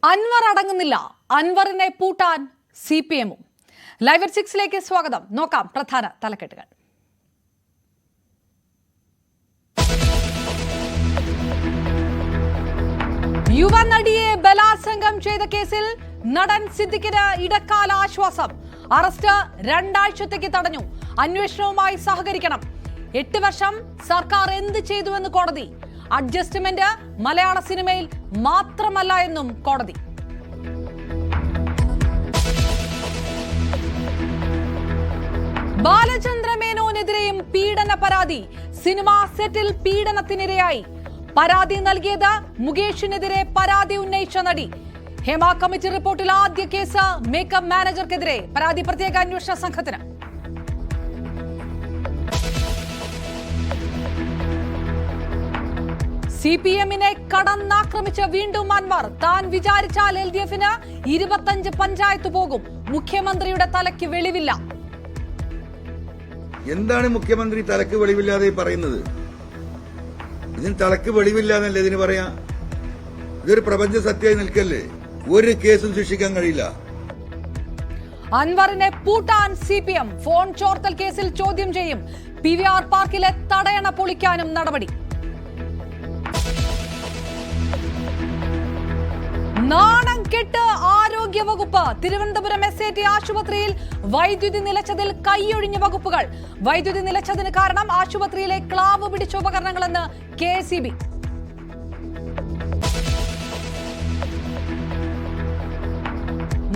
അൻവർ അടങ്ങുന്നില്ല, അൻവറിനെ പൂട്ടാൻ സിപിഎമ്മും. ലൈവ് അറ്റ് 6 സ്വാഗതം. നോക്കാം പ്രധാന തലക്കെട്ടുകൾ. യുവനടിയെ ബലാത്സംഗം ചെയ്ത കേസിൽ നടൻ സിദ്ദിഖിന് ഇടക്കാല ആശ്വാസം. അറസ്റ്റ് 2 ആഴ്ചത്തേക്ക് തടഞ്ഞു. അന്വേഷണവുമായി സഹകരിക്കണം. 8 വർഷം സർക്കാർ എന്ത് ചെയ്തുവെന്ന് കോടതി. അഡ്ജസ്റ്റ്മെന്റ് മലയാള സിനിമയിൽ മാത്രമല്ല എന്നും കോടതി. ബാലചന്ദ്ര മേനോനെതിരെയും പീഡന പരാതി. സിനിമാ സെറ്റിൽ പീഡനത്തിനിരയായി. പരാതി നൽകിയത് മുകേഷിനെതിരെ പരാതി ഉന്നയിച്ച നടി. ഹേമ കമ്മിറ്റി റിപ്പോർട്ടിൽ ആദ്യ കേസ് മേക്കപ്പ് മാനേജർക്കെതിരെ. പരാതി പ്രത്യേക അന്വേഷണ സംഘത്തിന്. സിപിഎമ്മിനെ കടന്നാക്രമിച്ച് വീണ്ടും അൻവർ. താൻ വിചാരിച്ചാൽ LDFന് 25 പഞ്ചായത്ത് പോകും. മുഖ്യമന്ത്രിയുടെ തലയ്ക്ക് വെളിവില്ല. എന്താണ് മുഖ്യമന്ത്രി തലക്ക് വെളിവില്ലാതെ പറയുന്നത്? ഇതിന് തലക്ക് വെളിവില്ലാന്നല്ലേ ഇതിന് പറയാ? ഇതൊരു പ്രപഞ്ച സത്യമായി നിൽക്കല്ലേ? ഒരു കേസും ശിക്ഷിക്കാൻ കഴിയില്ല. അൻവറിനെ പൂട്ടാൻ സിപിഎം. ഫോൺ ചോർത്തൽ കേസിൽ ചോദ്യം ചെയ്യും. PVR പാർക്കിലെ തടയണ പൊളിക്കാനും നടപടി. നാണം കെട്ട് ആരോഗ്യവകുപ്പ്. തിരുവനന്തപുരം SAT ആശുപത്രിയിൽ വൈദ്യുതി നിലച്ചതിൽ കൈയൊഴിഞ്ഞ വകുപ്പുകൾ. വൈദ്യുതി നിലച്ചതിന് കാരണം ആശുപത്രിയിലെ ക്ലാവ് പിടിച്ച ഉപകരണങ്ങളെന്ന് KSEB.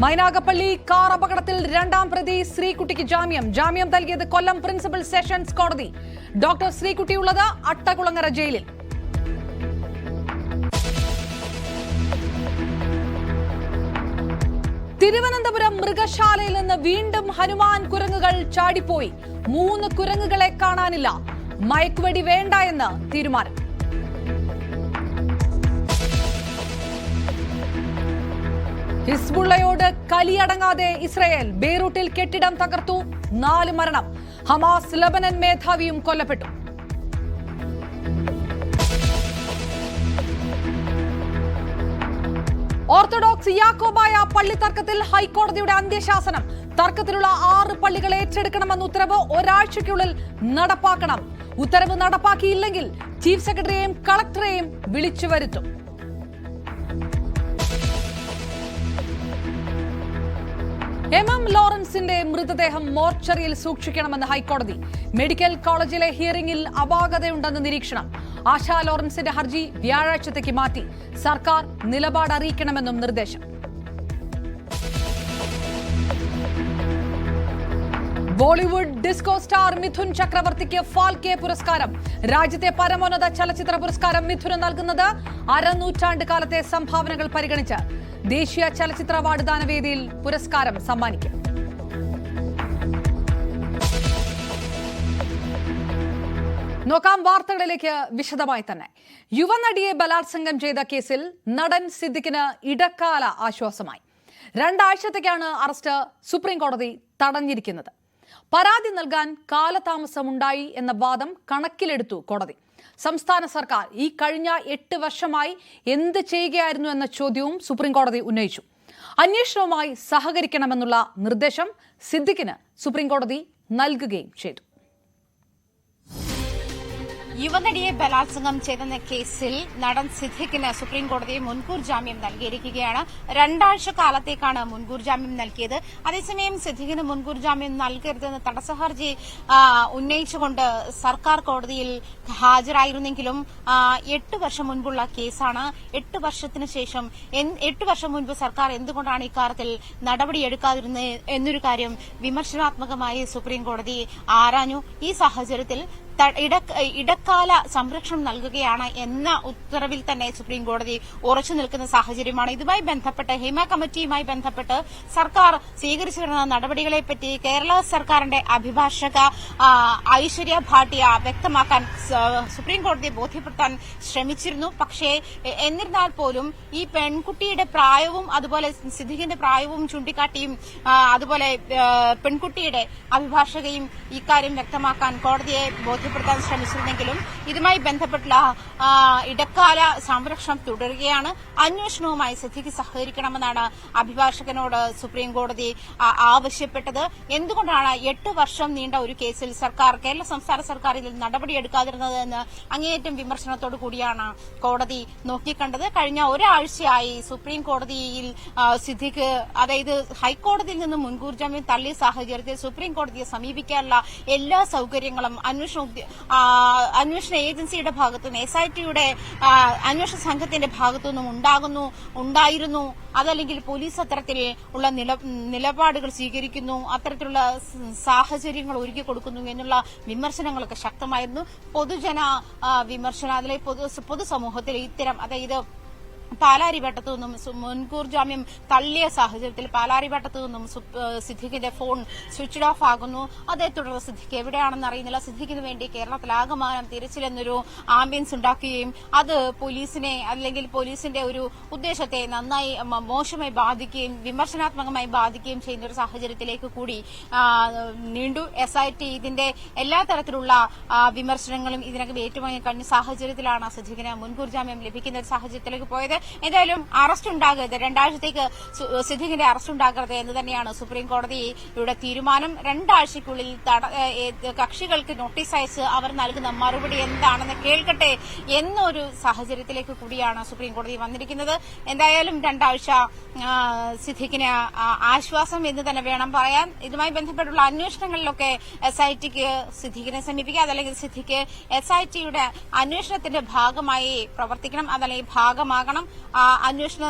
മൈനാഗപ്പള്ളി കാർ അപകടത്തിൽ 2ാം പ്രതി ശ്രീകുട്ടിക്ക് ജാമ്യം. ജാമ്യം നൽകിയത് കൊല്ലം പ്രിൻസിപ്പൽ സെഷൻസ് കോടതി. ഡോക്ടർ ശ്രീകുട്ടിയുള്ളത് അട്ടകുളങ്ങര ജയിലിൽ. തിരുവനന്തപുരം മൃഗശാലയിൽ നിന്ന് വീണ്ടും ഹനുമാൻ കുരങ്ങുകൾ ചാടിപ്പോയി. 3 കുരങ്ങുകളെ കാണാനില്ല. മയക്കുവെടി വേണ്ട എന്ന് തീരുമാനം. ഹിസ്ബുള്ളയോട് കലിയടങ്ങാതെ ഇസ്രയേൽ. ബെയ്റൂട്ടിൽ കെട്ടിടം തകർത്തു. 4 മരണം. ഹമാസ് ലബനൻ മേധാവിയും കൊല്ലപ്പെട്ടു. ഓർത്തഡോക്സ് യാക്കോബായ പള്ളി തർക്കത്തിൽ ഹൈക്കോടതിയുടെ അന്ത്യശാസനം. തർക്കത്തിലുള്ള 6 പള്ളികൾ ഏറ്റെടുക്കണമെന്ന ഉത്തരവ് ഒരാഴ്ചയ്ക്കുള്ളിൽ നടപ്പാക്കണം. ഉത്തരവ് നടപ്പാക്കിയില്ലെങ്കിൽ ചീഫ് സെക്രട്ടറിയെയും കളക്ടറെയും വിളിച്ചു വരുത്തും. MM ലോറൻസിന്റെ മൃതദേഹം മോർച്ചറിയിൽ സൂക്ഷിക്കണമെന്ന് ഹൈക്കോടതി. മെഡിക്കൽ കോളേജിലെ ഹിയറിംഗിൽ അപാകതയുണ്ടെന്ന് നിരീക്ഷണം. ആശാ ലോറൻസിന്റെ ഹർജി വ്യാഴാഴ്ചത്തേക്ക് മാറ്റി. സർക്കാർ നിലപാട് അറിയിക്കണമെന്നും നിർദ്ദേശം. ബോളിവുഡ് ഡിസ്കോ സ്റ്റാർ മിഥുൻ ചക്രവർത്തിക്ക് ഫാൽക്കെ പുരസ്കാരം. രാജ്യത്തെ പരമോന്നത ചലച്ചിത്ര പുരസ്കാരം മിഥുന് നൽകുന്നത് അരനൂറ്റാണ്ട് കാലത്തെ സംഭാവനകൾ പരിഗണിച്ച്. ദേശീയ ചലച്ചിത്ര അവാർഡ് ദാനവേദിയിൽ പുരസ്കാരം സമ്മാനിക്കും. നോക്കാം വാർത്തകളിലേക്ക് വിശദമായി തന്നെ. യുവനടിയെ ബലാത്സംഗം ചെയ്ത കേസിൽ നടൻ സിദ്ദിഖിന് ഇടക്കാല ആശ്വാസമായി. 2 ആഴ്ചത്തേക്കാണ് അറസ്റ്റ് സുപ്രീം കോടതി തടഞ്ഞിരിക്കുന്നത്. പരാതി നൽകാൻ കാലതാമസമുണ്ടായി എന്ന വാദം കണക്കിലെടുത്തു കോടതി. സംസ്ഥാന സർക്കാർ ഈ കഴിഞ്ഞ 8 വർഷമായി എന്ത് ചെയ്യുകയായിരുന്നു എന്ന ചോദ്യവും സുപ്രീം കോടതി ഉന്നയിച്ചു. അന്വേഷണവുമായി സഹകരിക്കണമെന്നുള്ള നിർദ്ദേശം സിദ്ദിഖിന് സുപ്രീം കോടതി നൽകുകയും ചെയ്തു. യുവനടിയെ ബലാത്സംഗം ചെയ്തെന്ന കേസിൽ നടൻ സിദ്ദിഖിന് സുപ്രീം കോടതി മുൻകൂർ ജാമ്യം നൽകിയിരിക്കുകയാണ്. 2 ആഴ്ച കാലത്തേക്കാണ് മുൻകൂർ ജാമ്യം നൽകിയത്. അതേസമയം സിദ്ദിഖിന് മുൻകൂർ ജാമ്യം നൽകരുതെന്ന് തടസ്സ ഹർജി ഉന്നയിച്ചുകൊണ്ട് സർക്കാർ കോടതിയിൽ ഹാജരായിരുന്നെങ്കിലും 8 വർഷം മുൻപുള്ള കേസാണ്. 8 വർഷത്തിന് ശേഷം 8 വർഷം മുൻപ് സർക്കാർ എന്തുകൊണ്ടാണ് ഇക്കാര്യത്തിൽ നടപടിയെടുക്കാതിരുന്നത് എന്നൊരു കാര്യം വിമർശനാത്മകമായി സുപ്രീം കോടതി ആരാഞ്ഞു. ഈ സാഹചര്യത്തിൽ ഇടക്കാല സംരക്ഷണം നൽകുകയാണ് എന്ന ഉത്തരവിൽ തന്നെ സുപ്രീം കോടതി ഉറച്ചു നിൽക്കുന്ന സാഹചര്യമാണ്. ഇതുമായി ബന്ധപ്പെട്ട് ഹേമ കമ്മിറ്റിയുമായി ബന്ധപ്പെട്ട് സർക്കാർ സ്വീകരിച്ചു വരുന്ന നടപടികളെപ്പറ്റി കേരള സർക്കാരിന്റെ അഭിഭാഷക ഐശ്വര്യ ഭാട്ടിയ വ്യക്തമാക്കാൻ സുപ്രീം കോടതിയെ ബോധ്യപ്പെടുത്താൻ ശ്രമിച്ചിരുന്നു. പക്ഷേ എന്നിരുന്നാൽ പോലും ഈ പെൺകുട്ടിയുടെ പ്രായവും അതുപോലെ സിദ്ദിഖിന്റെ പ്രായവും ചൂണ്ടിക്കാട്ടിയും അതുപോലെ പെൺകുട്ടിയുടെ അഭിഭാഷകയും ഇക്കാര്യം വ്യക്തമാക്കാൻ കോടതിയെ ബോധ്യപ്പെടുത്താൻ ശ്രമിച്ചിരുന്നെങ്കിലും ഇതുമായി ബന്ധപ്പെട്ടുള്ള ഇടക്കാല സംരക്ഷണം തുടരുകയാണ്. അന്വേഷണവുമായി സിദ്ദിഖ് സഹകരിക്കണമെന്നാണ് അഭിഭാഷകനോട് സുപ്രീം കോടതി ആവശ്യപ്പെട്ടത്. എന്തുകൊണ്ടാണ് 8 വർഷം നീണ്ട ഒരു കേസിൽ കേരള സംസ്ഥാന സർക്കാർ ഇതിൽ നടപടിയെടുക്കാതിരുന്നതെന്ന് അങ്ങേയറ്റം വിമർശനത്തോടു കൂടിയാണ് കോടതി നോക്കിക്കണ്ടത്. കഴിഞ്ഞ ഒരാഴ്ചയായി സുപ്രീം കോടതിയിൽ സിദ്ദിഖ്, അതായത് ഹൈക്കോടതിയിൽ നിന്ന് മുൻകൂർ ജാമ്യം തള്ളിയ സാഹചര്യത്തിൽ സുപ്രീം കോടതിയെ സമീപിക്കാനുള്ള എല്ലാ സൌകര്യങ്ങളും അന്വേഷണ ഏജൻസിയുടെ ഭാഗത്തുനിന്ന് SITയുടെ അന്വേഷണ സംഘത്തിന്റെ ഭാഗത്തുനിന്നും ഉണ്ടായിരുന്നു. അതല്ലെങ്കിൽ പോലീസ് അത്തരത്തിൽ ഉള്ള നിലപാടുകൾ സ്വീകരിക്കുന്നു, അത്തരത്തിലുള്ള സാഹചര്യങ്ങൾ ഒരുക്കി കൊടുക്കുന്നു എന്നുള്ള വിമർശനങ്ങളൊക്കെ ശക്തമായിരുന്നു. പൊതുജന വിമർശനം, അതിലെ പൊതുസമൂഹത്തിൽ ഇത്തരം, അതായത് പാലാരിവട്ടത്തു നിന്നും മുൻകൂർ ജാമ്യം തള്ളിയ സാഹചര്യത്തിൽ പാലാരിവട്ടത്തു നിന്നും സിദ്ദിഖിന്റെ ഫോൺ സ്വിച്ച് ഓഫ് ആകുന്നു. അതേ തുടർന്ന് സിദ്ദിഖ് എവിടെയാണെന്ന് അറിയുന്നില്ല. സിദ്ദിഖിന് വേണ്ടി കേരളത്തിലാകമാനം തിരച്ചിലെന്നൊരു ആംബിയൻസ് ഉണ്ടാക്കുകയും അത് പോലീസിനെ, അല്ലെങ്കിൽ പോലീസിന്റെ ഒരു ഉദ്ദേശത്തെ നന്നായി മോശമായി ബാധിക്കുകയും വിമർശനാത്മകമായി ബാധിക്കുകയും ചെയ്യുന്ന ഒരു സാഹചര്യത്തിലേക്ക് കൂടി നീണ്ടു. SIT ഇതിന്റെ എല്ലാ തരത്തിലുള്ള വിമർശനങ്ങളും ഇതിനകം ഏറ്റുവാങ്ങി കഴിഞ്ഞ സാഹചര്യത്തിലാണ് സിദ്ദിഖിന് മുൻകൂർ ജാമ്യം ലഭിക്കുന്ന ഒരു സാഹചര്യത്തിലേക്ക് പോയത്. എന്തായാലും അറസ്റ്റ് ഉണ്ടാകരുത്, 2 ആഴ്ചത്തേക്ക് സിദ്ദിഖിന്റെ അറസ്റ്റ് ഉണ്ടാകരുത് എന്ന് തന്നെയാണ് സുപ്രീം കോടതിയുടെ തീരുമാനം. 2 ആഴ്ചയ്ക്കുള്ളിൽ കക്ഷികൾക്ക് നോട്ടീസ് അയച്ച് അവർ നൽകുന്ന മറുപടി എന്താണെന്ന് കേൾക്കട്ടെ എന്നൊരു സാഹചര്യത്തിലേക്ക് കൂടിയാണ് സുപ്രീം കോടതി വന്നിരിക്കുന്നത്. എന്തായാലും 2 ആഴ്ച സിദ്ദിഖിന് ആശ്വാസം എന്ന് തന്നെ വേണം പറയാൻ. ഇതുമായി ബന്ധപ്പെട്ടുള്ള അന്വേഷണങ്ങളിലൊക്കെ SITക്ക് സിദ്ദിഖിനെ സമീപിക്കുക, അതല്ലെങ്കിൽ സിദ്ദിഖ് SITയുടെ അന്വേഷണത്തിന്റെ ഭാഗമായി പ്രവർത്തിക്കണം, അതല്ലെങ്കിൽ ഭാഗമാകണം. അന്വേഷണ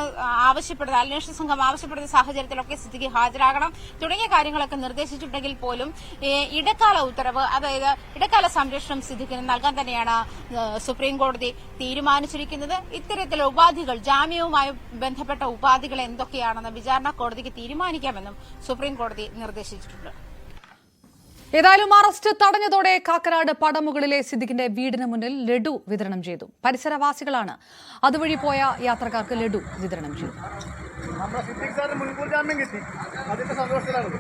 സംഘം ആവശ്യപ്പെടുന്ന സാഹചര്യത്തിലൊക്കെ സിദ്ദിഖ് ഹാജരാകണം തുടങ്ങിയ കാര്യങ്ങളൊക്കെ നിർദ്ദേശിച്ചിട്ടുണ്ടെങ്കിൽ പോലും ഇടക്കാല ഉത്തരവ്, അതായത് ഇടക്കാല സംരക്ഷണം സിദ്ദിഖിന് നൽകാൻ തന്നെയാണ് സുപ്രീം കോടതി തീരുമാനിച്ചിരിക്കുന്നത്. ഇത്തരത്തിലുള്ള ഉപാധികൾ, ജാമ്യവുമായി ബന്ധപ്പെട്ട ഉപാധികൾ എന്തൊക്കെയാണെന്ന് വിചാരണ കോടതിക്ക് തീരുമാനിക്കാമെന്നും സുപ്രീം കോടതി നിർദ്ദേശിച്ചിട്ടുണ്ട്. ഏതായാലും അറസ്റ്റ് തടഞ്ഞതോടെ കാക്കനാട് പടമുകളിലെ സിദ്ദിഖിന്റെ വീടിന് മുന്നിൽ ലഡു വിതരണം ചെയ്തു. പരിസരവാസികളാണ് അതുവഴി പോയ യാത്രക്കാർക്ക് ലഡു വിതരണം ചെയ്തു. നമ്മുടെ സിദ്ദിഖ് സാറിന് മുൻകൂർ ജാമ്യം കിട്ടി, അതിന്റെ സന്തോഷത്തിലാണ്.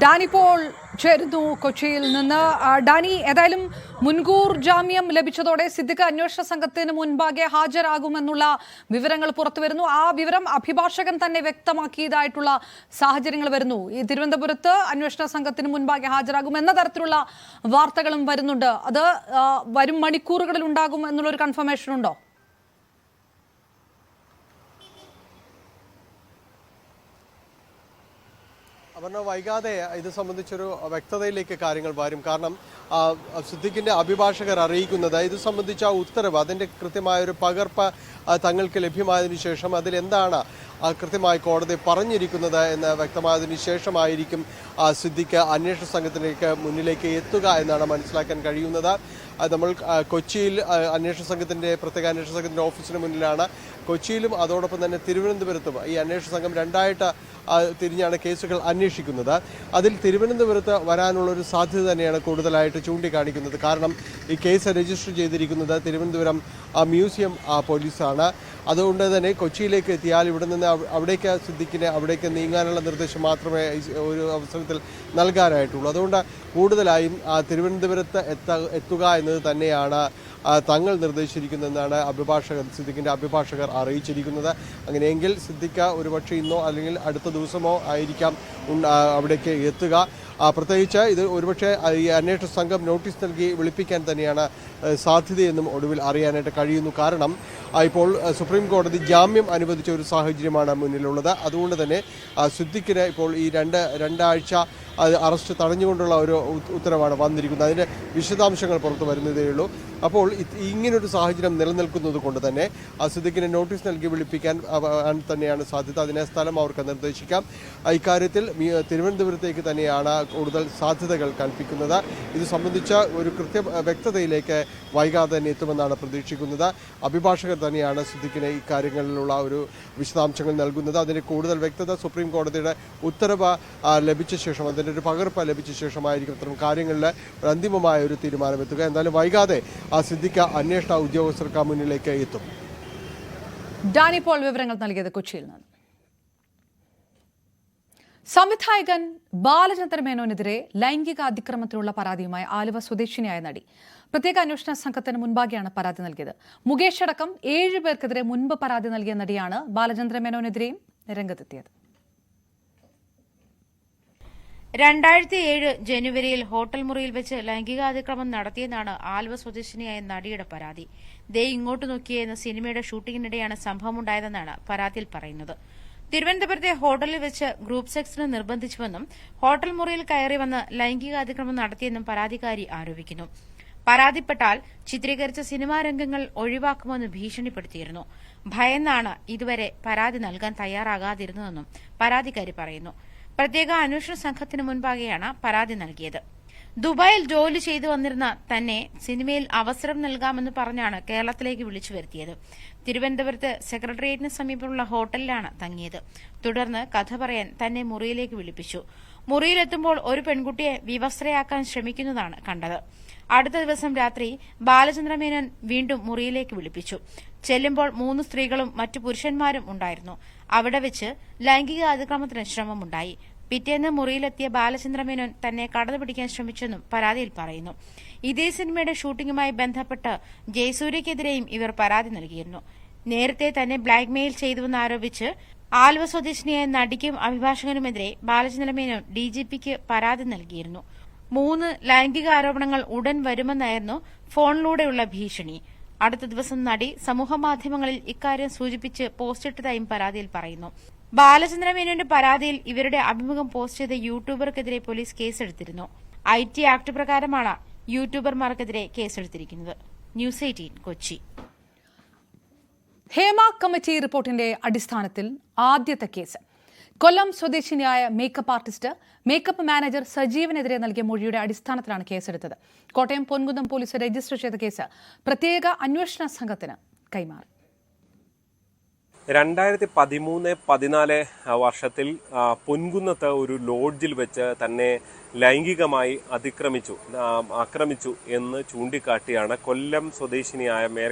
ഡാനി പോൾ ചേരുന്നു കൊച്ചിയിൽ നിന്ന്. ഡാനി, ഏതായാലും മുൻകൂർ ജാമ്യം ലഭിച്ചതോടെ സിദ്ദിഖ് അന്വേഷണ സംഘത്തിന് മുൻപാകെ ഹാജരാകുമെന്നുള്ള വിവരങ്ങൾ പുറത്തുവരുന്നു. ആ വിവരം അഭിഭാഷകൻ തന്നെ വ്യക്തമാക്കിയതായിട്ടുള്ള സാഹചര്യങ്ങൾ വരുന്നു. ഈ തിരുവനന്തപുരത്ത് അന്വേഷണ സംഘത്തിന് മുൻപാകെ ഹാജരാകും എന്ന തരത്തിലുള്ള വാർത്തകളും വരുന്നുണ്ട്. അത് വരും മണിക്കൂറുകളിൽ ഉണ്ടാകും എന്നുള്ളൊരു കൺഫർമേഷൻ ഉണ്ടോ? അപർണ, വൈകാതെ ഇത് സംബന്ധിച്ചൊരു വ്യക്തതയിലേക്ക് കാര്യങ്ങൾ വരും. കാരണം സിദ്ദിഖിന്റെ അഭിഭാഷകർ അറിയിക്കുന്നത് ഇത് സംബന്ധിച്ച ഉത്തരവ്, അതിന്റെ കൃത്യമായൊരു പകർപ്പ് തങ്ങൾക്ക് ലഭ്യമായതിനു ശേഷം അതിലെന്താണ് കൃത്യമായി കോടതി പറഞ്ഞിരിക്കുന്നത് എന്ന് വ്യക്തമായതിനു ശേഷമായിരിക്കും സിദ്ദിഖ് അന്വേഷണ സംഘത്തിലേക്ക് മുന്നിലേക്ക് എത്തുക എന്നാണ് മനസ്സിലാക്കാൻ കഴിയുന്നത്. നമ്മൾ കൊച്ചിയിൽ പ്രത്യേക അന്വേഷണ സംഘത്തിന്റെ ഓഫീസിന് മുന്നിലാണ്. കൊച്ചിയിലും അതോടൊപ്പം തന്നെ തിരുവനന്തപുരത്തും ഈ അന്വേഷണ സംഘം 2ആയിട്ട് തിരിഞ്ഞാണ് കേസുകൾ അന്വേഷിക്കുന്നത്. അതിൽ തിരുവനന്തപുരത്ത് വരാനുള്ളൊരു സാധ്യത തന്നെയാണ് കൂടുതലായിട്ട് ചൂണ്ടിക്കാണിക്കുന്നത്. കാരണം ഈ കേസ് രജിസ്റ്റർ ചെയ്തിരിക്കുന്നത് തിരുവനന്തപുരം മ്യൂസിയം പോലീസാണ്. അതുകൊണ്ട് തന്നെ കൊച്ചിയിലേക്ക് എത്തിയാൽ ഇവിടെ നിന്ന് അവിടേക്ക് നീങ്ങാനുള്ള നിർദ്ദേശം മാത്രമേ ഒരു അവസരത്തിൽ നൽകാനായിട്ടുള്ളൂ. അതുകൊണ്ട് കൂടുതലായും തിരുവനന്തപുരത്ത് എത്തുക എന്നത് തന്നെയാണ് തങ്ങൾ നിർദ്ദേശിച്ചിരിക്കുന്നതെന്നാണ് സിദ്ദിഖിന്റെ അഭിഭാഷകർ അറിയിച്ചിരിക്കുന്നത്. അങ്ങനെയെങ്കിൽ സിദ്ദിഖ് ഒരുപക്ഷെ ഇന്നോ അല്ലെങ്കിൽ അടുത്ത ദിവസമോ ആയിരിക്കാം അവിടേക്ക് എത്തുക. പ്രത്യേകിച്ച് ഇത് ഒരുപക്ഷെ ഈ അന്വേഷണ സംഘം നോട്ടീസ് നൽകി വിളിപ്പിക്കാൻ തന്നെയാണ് സാധ്യതയെന്നും ഒടുവിൽ അറിയാനായിട്ട് കഴിയുന്നു. കാരണം ഇപ്പോൾ സുപ്രീം കോടതി ജാമ്യം അനുവദിച്ച ഒരു സാഹചര്യമാണ് മുന്നിലുള്ളത്. അതുകൊണ്ട് തന്നെ സിദ്ദിഖിന് ഇപ്പോൾ ഈ രണ്ടാഴ്ച അറസ്റ്റ് തടഞ്ഞുകൊണ്ടുള്ള ഒരു ഉത്തരവാണ് വന്നിരിക്കുന്നത്. അതിൻ്റെ വിശദാംശങ്ങൾ പുറത്തു വരുന്നതേയുള്ളൂ. അപ്പോൾ ഇങ്ങനൊരു സാഹചര്യം നിലനിൽക്കുന്നത് കൊണ്ട് തന്നെ സിദ്ദിഖിനെ നോട്ടീസ് നൽകി വിളിപ്പിക്കാൻ തന്നെയാണ് സാധ്യത. അതിനെ സ്ഥലം അവർക്ക് നിർദ്ദേശിക്കാം. ഇക്കാര്യത്തിൽ തിരുവനന്തപുരത്തേക്ക് തന്നെയാണ് കൂടുതൽ സാധ്യതകൾ കൽപ്പിക്കുന്നത്. ഇത് സംബന്ധിച്ച ഒരു വ്യക്തതയിലേക്ക് വൈകാതെ തന്നെ എത്തുമെന്നാണ് പ്രതീക്ഷിക്കുന്നത്. അഭിഭാഷകർ തന്നെയാണ് സിദ്ദിഖിന് ഈ കാര്യങ്ങളിലുള്ള ഒരു വിശദാംശങ്ങൾ നൽകുന്നത്. അതിന് കൂടുതൽ വ്യക്തത സുപ്രീം കോടതിയുടെ ഉത്തരവ് ലഭിച്ച ശേഷം, അതിൻ്റെ ഒരു പകർപ്പ് ലഭിച്ച ശേഷമായിരിക്കും ഇത്തരം കാര്യങ്ങളിൽ അന്തിമമായ ഒരു തീരുമാനമെത്തുക. എന്തായാലും വൈകാതെ സിദ്ദിഖ് അന്വേഷണ ഉദ്യോഗസ്ഥർക്ക് മുന്നിലേക്ക് എത്തും. ഡാനി പോൾ വിവരങ്ങൾ നൽകിയത് കൊച്ചിയിൽ നിന്ന്. സംവിധായകൻ ബാലചന്ദ്ര മേനോനെതിരെ ലൈംഗിക അതിക്രമത്തിലുള്ള പരാതിയുമായി ആലുവ സ്വദേശിനിയായ നടി പ്രത്യേക അന്വേഷണ സംഘത്തിന് മുൻപാകെയാണ് പരാതി നൽകിയത്. മുകേഷ് അടക്കം 7 പേർക്കെതിരെ മുൻപ് പരാതി നൽകിയ നടിയാണ് ബാലചന്ദ്ര മേനോനെതിരെയും രംഗത്തെത്തിയത്. 2007 ജനുവരിയിൽ ഹോട്ടൽ മുറിയിൽ വെച്ച് ലൈംഗികാതിക്രമം നടത്തിയെന്നാണ് ആലുവ സ്വദേശിനിയായ നടിയുടെ പരാതി. ദേ ഇങ്ങോട്ട് നോക്കിയേ എന്ന സിനിമയുടെ ഷൂട്ടിങ്ങിനിടെയാണ് സംഭവമുണ്ടായതെന്നാണ് പരാതിയിൽ പറയുന്നത്. തിരുവനന്തപുരത്തെ ഹോട്ടലിൽ വെച്ച് ഗ്രൂപ്പ് സെക്സിന് നിർബന്ധിച്ചുവെന്നും ഹോട്ടൽ മുറിയിൽ കയറി വന്ന് ലൈംഗികാതിക്രമം നടത്തിയെന്നും പരാതിക്കാരി ആരോപിക്കുന്നു. പരാതിപ്പെട്ടാൽ ചിത്രീകരിച്ച സിനിമാ രംഗങ്ങൾ ഒഴിവാക്കുമെന്ന് ഭീഷണിപ്പെടുത്തിയിരുന്നു. ഭയന്നാണ് ഇതുവരെ പരാതി നൽകാൻ തയ്യാറാകാതിരുന്നതെന്നും പരാതിക്കാരി പറയുന്നു. പ്രത്യേക അന്വേഷണ സംഘത്തിന് മുൻപാകെയാണ് പരാതി നൽകിയത്. ദുബായിൽ ജോലി ചെയ്തു വന്നിരുന്ന തന്നെ സിനിമയിൽ അവസരം നൽകാമെന്ന് പറഞ്ഞാണ് കേരളത്തിലേക്ക് വിളിച്ചു വരുത്തിയത്. തിരുവനന്തപുരത്ത് സെക്രട്ടേറിയറ്റിന് സമീപമുള്ള ഹോട്ടലിലാണ് തങ്ങിയത്. തുടർന്ന് കഥ പറയാൻ തന്നെ മുറിയിലേക്ക് വിളിപ്പിച്ചു. മുറിയിലെത്തുമ്പോൾ ഒരു പെൺകുട്ടിയെ വിവസ്ത്രയാക്കാൻ ശ്രമിക്കുന്നതാണ് കണ്ടത്. അടുത്ത ദിവസം രാത്രി ബാലചന്ദ്ര മേനോൻ വീണ്ടും മുറിയിലേക്ക് വിളിപ്പിച്ചു. ചെല്ലുമ്പോൾ 3 സ്ത്രീകളും മറ്റു പുരുഷന്മാരും ഉണ്ടായിരുന്നു. അവിടെ വെച്ച് ലൈംഗിക അതിക്രമത്തിന് ശ്രമമുണ്ടായി. പിറ്റേന്ന് മുറിയിലെത്തിയ ബാലചന്ദ്ര മേനോൻ തന്നെ കടന്നുപിടിക്കാൻ ശ്രമിച്ചെന്നും പരാതിയിൽ പറയുന്നു. ഇതേ സിനിമയുടെ ഷൂട്ടിംഗുമായി ബന്ധപ്പെട്ട് ജയസൂര്യക്കെതിരെയും ഇവർ പരാതി നൽകിയിരുന്നു. നേരത്തെ തന്നെ ബ്ലാക്ക്മെയിൽ ചെയ്തുവെന്നാരോപിച്ച് ആലുവ സ്വദേശിനിയായ നടിക്കും അഭിഭാഷകനുമെതിരെ ബാലചന്ദ്ര മേനോൻ ഡിജിപിക്ക് പരാതി നൽകിയിരുന്നു. 3 ലൈംഗിക ആരോപണങ്ങൾ ഉടൻ വരുമെന്നായിരുന്നു ഫോണിലൂടെയുള്ള ഭീഷണി. അടുത്ത ദിവസം നടി സമൂഹമാധ്യമങ്ങളിൽ ഇക്കാര്യം സൂചിപ്പിച്ച് പോസ്റ്റിട്ടതായും പരാതിയിൽ പറയുന്നു. ബാലചന്ദ്ര മേനോന്റെ പരാതിയിൽ ഇവരുടെ അഭിമുഖം പോസ്റ്റ് ചെയ്ത യൂട്യൂബർക്കെതിരെ പോലീസ് കേസെടുത്തിരുന്നു. IT ആക്ട് പ്രകാരമാണ് യൂട്യൂബർമാർക്കെതിരെ കേസെടുത്തിരിക്കുന്നത്. ന്യൂസ് 18 കൊച്ചി. ഹേമ കമ്മിറ്റി റിപ്പോർട്ടിന്റെ അടിസ്ഥാനത്തിൽ ആദ്യത്തെ കേസ്. കൊല്ലം സ്വദേശിനിയായ മേക്കപ്പ് ആർട്ടിസ്റ്റ്, മേക്കപ്പ് മാനേജർ സജീവനെതിരെ നൽകിയ മൊഴിയുടെ അടിസ്ഥാനത്തിലാണ് കേസെടുത്തത്. കോട്ടയം പൊൻകുന്നം പോലീസ് രജിസ്റ്റർ ചെയ്ത കേസ് പ്രത്യേക അന്വേഷണ സംഘത്തിന് കൈമാറി. 2013-14 വർഷത്തിൽ പൊൻകുന്നത്ത് ഒരു ലോഡ്ജിൽ വെച്ച് തന്നെ ലൈംഗികമായി ആക്രമിച്ചു എന്ന് ചൂണ്ടിക്കാട്ടിയാണ് കൊല്ലം സ്വദേശിനിയായ